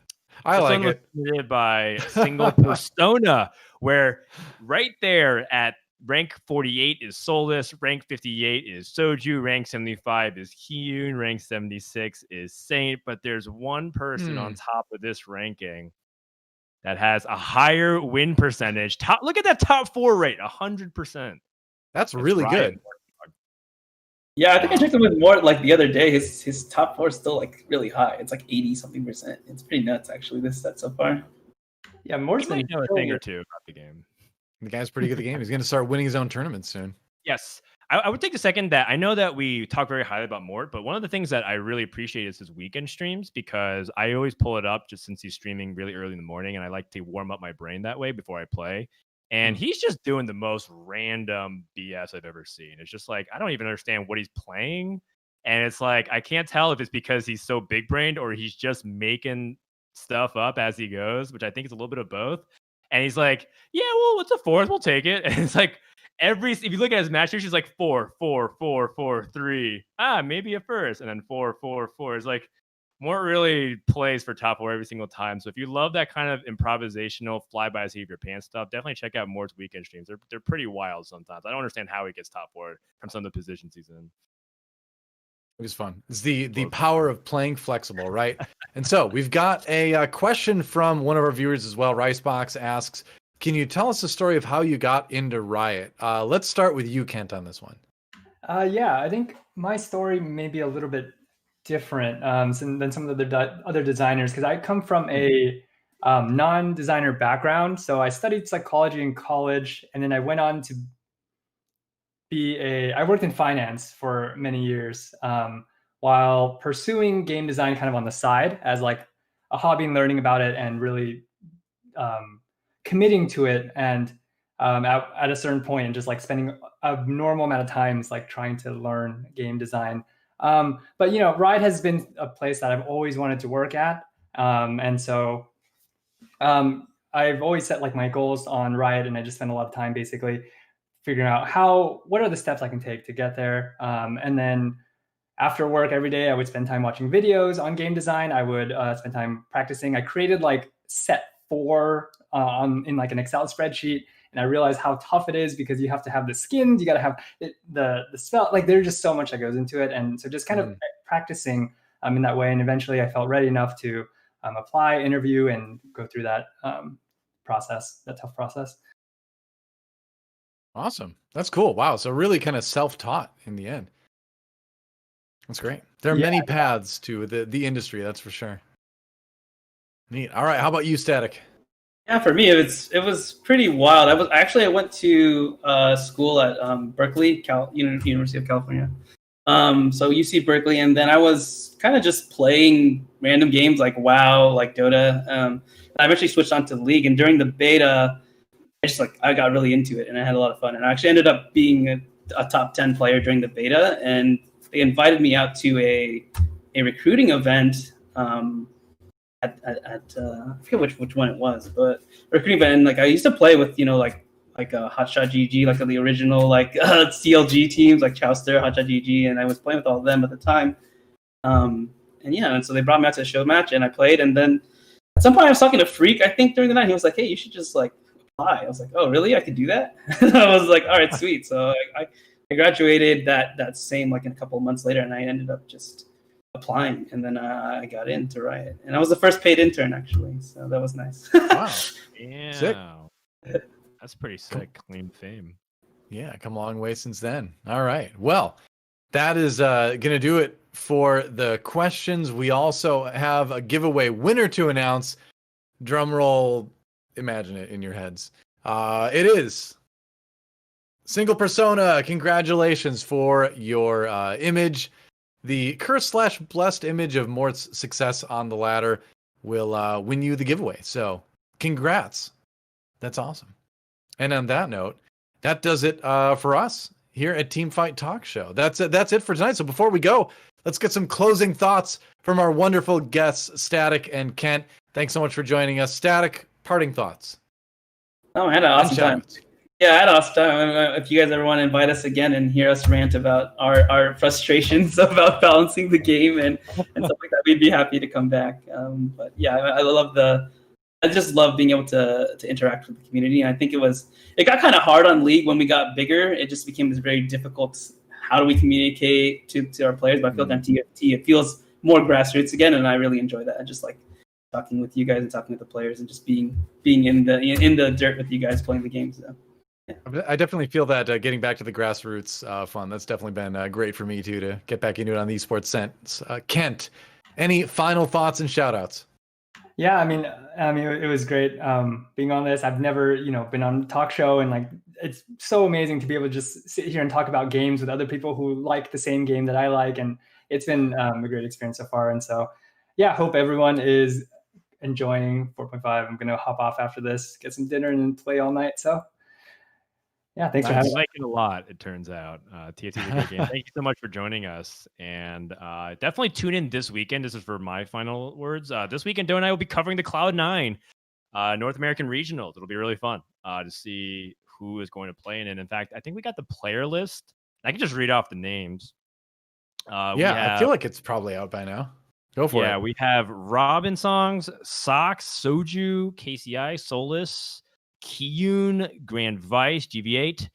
I This like one was it. submitted by Single Persona, where right there at rank 48 is Solus, rank 58 is Soju, rank 75 is Hyun, rank 76 is Saint, but there's one person on top of this ranking that has a higher win percentage. Look at that top 4 rate, 100%. That's really good. Yeah, I think I checked him with more like the other day. His top 4 is still like really high. It's like 80-something%. It's pretty nuts actually, this set so far. Yeah, You Morrison might know a thing or two about the game. The guy's pretty good at the game. He's going to start winning his own tournaments soon. Yes. I would take a second that I know that we talk very highly about Mort, but one of the things that I really appreciate is his weekend streams because I always pull it up just since he's streaming really early in the morning and I like to warm up my brain that way before I play. And he's just doing the most random BS I've ever seen. It's just like, I don't even understand what he's playing. And it's like, I can't tell if it's because he's so big brained or he's just making stuff up as he goes, which I think is a little bit of both. And he's like, yeah, well, what's a 4th? We'll take it. And it's like, if you look at his match, she's like 4, 4, 4, 4, 3. Maybe a 1st. And then 4, 4, 4. It's like, Mort really plays for top 4 every single time. So if you love that kind of improvisational fly by the seat of your pants stuff, definitely check out Mort's weekend streams. They're pretty wild sometimes. I don't understand how he gets top 4 from some of the positions he's in. It was fun. It's the power of playing flexible, right? And so we've got a question from one of our viewers as well. Ricebox asks, Can you tell us the story of how you got into Riot? Let's start with you, Kent, on this one. Yeah, I think my story may be a little bit different than some of the other designers, because I come from a non-designer background. So I studied psychology in college, and then I went on to I worked in finance for many years while pursuing game design kind of on the side as like a hobby and learning about it and really committing to it. And at a certain point and just like spending a normal amount of times like trying to learn game design. But you know, Riot has been a place that I've always wanted to work at. And so I've always set like my goals on Riot, and I just spend a lot of time basically figuring out what are the steps I can take to get there. And then after work every day, I would spend time watching videos on game design. I would spend time practicing. I created like set 4 in like an Excel spreadsheet. And I realized how tough it is because you have to have the skins, you got to have the spell. Like there's just so much that goes into it. And so just kind of practicing in that way. And eventually I felt ready enough to apply, interview, and go through that process, that tough process. Awesome. That's cool. Wow. So really kind of self-taught in the end. That's great. There are many paths to the industry, that's for sure. Neat. All right. How about you, Statikk? Yeah, for me, it was pretty wild. I went to school at Berkeley, University of California. So UC Berkeley, and then I was kind of just playing random games like WoW, like Dota. I eventually switched on to League, and during the beta, I got really into it, and I had a lot of fun. And I actually ended up being a top 10 player during the beta, and they invited me out to a recruiting event. I forget which one it was, but recruiting event. And, like I used to play with like Hotshot GG, like the original CLG teams like Chowster, Hotshot GG, and I was playing with all of them at the time. And so they brought me out to a show match, and I played. And then at some point I was talking to Freak, I think during the night. He was like, "Hey, you should just like apply." I was like, "Oh, really? I could do that?" I was like, "All right, sweet." So I graduated that same in a couple of months later, and I ended up just applying, and then I got into Riot, and I was the first paid intern actually, so that was nice. Wow. Yeah. Sick. That's pretty sick. Clean fame. Yeah, come a long way since then. All right. Well, that is going to do it for the questions. We also have a giveaway winner to announce. Drum roll, imagine it in your heads. It is Single Persona. Congratulations for your image. The cursed/blessed image of Mort's success on the ladder will win you the giveaway. So congrats. That's awesome. And on that note, that does it for us here at Teamfight Talkshow. That's it for tonight. So before we go, let's get some closing thoughts from our wonderful guests, Statikk and Kent. Thanks so much for joining us. Statikk, parting thoughts. Oh, I had an awesome time. Yeah, I had an awesome time. If you guys ever want to invite us again and hear us rant about our frustrations about balancing the game and stuff like that, we'd be happy to come back. But yeah, I just love being able to interact with the community. And I think it got kind of hard on League when we got bigger. It just became this very difficult. How do we communicate to our players? But I feel like on TFT, it feels more grassroots again, and I really enjoy that. I just like talking with you guys and talking with the players and just being in the dirt with you guys playing the game. So. Yeah. I definitely feel that getting back to the grassroots fun, that's definitely been great for me too, to get back into it on the esports sense. Kent, any final thoughts and shout outs? Yeah, I mean, it was great being on this. I've never, been on a talk show, and it's so amazing to be able to just sit here and talk about games with other people who like the same game that I like, and it's been a great experience so far. And so, yeah, hope everyone is enjoying 4.5. I'm gonna hop off after this, get some dinner, and play all night. So. Yeah, thanks for having me. I like it a lot, it turns out. TFT is a great game. Thank you so much for joining us. And definitely tune in this weekend. This is for my final words. This weekend, DoA and I will be covering the Cloud9 North American Regionals. It'll be really fun to see who is going to play in it. In fact, I think we got the player list. I can just read off the names. I feel like it's probably out by now. Go for it. Yeah, we have Robin Songs, Socks, Soju, KCI, Solus, Kiyun, Grand Vice, GV8,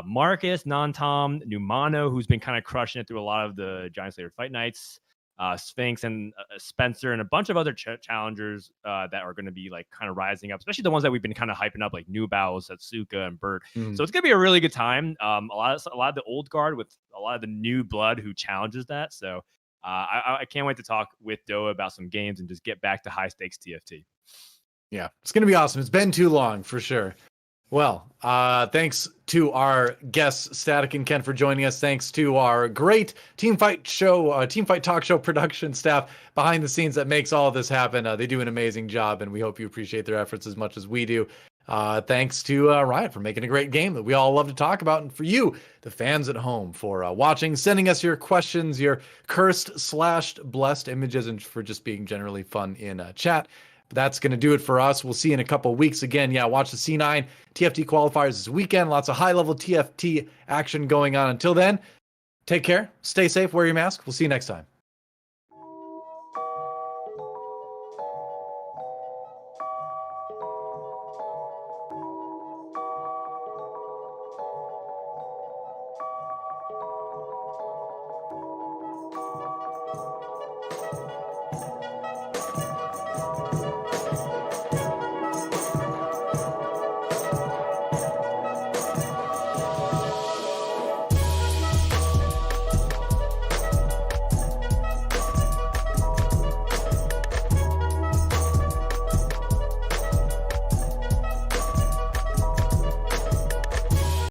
Marcus, Non-Tom, Numano, who's been kind of crushing it through a lot of the GiantSlayer Fight Nights, Sphinx and Spencer and a bunch of other challengers that are going to be like kind of rising up, especially the ones that we've been kind of hyping up, like Nubao, Satsuka, and Bert. So it's going to be a really good time. A lot of the old guard with a lot of the new blood who challenges that. So I can't wait to talk with DoA about some games and just get back to high stakes TFT. Yeah, it's going to be awesome. It's been too long for sure. Well, thanks to our guests, Statikk and Kent, for joining us. Thanks to our great Teamfight Talk Show production staff behind the scenes that makes all of this happen. They do an amazing job, and we hope you appreciate their efforts as much as we do. Thanks to Riot for making a great game that we all love to talk about, and for you, the fans at home, for watching, sending us your questions, your cursed/blessed images, and for just being generally fun in chat. That's going to do it for us. We'll see you in a couple of weeks again. Yeah, watch the C9 TFT qualifiers this weekend. Lots of high-level TFT action going on. Until then, take care, stay safe, wear your mask. We'll see you next time.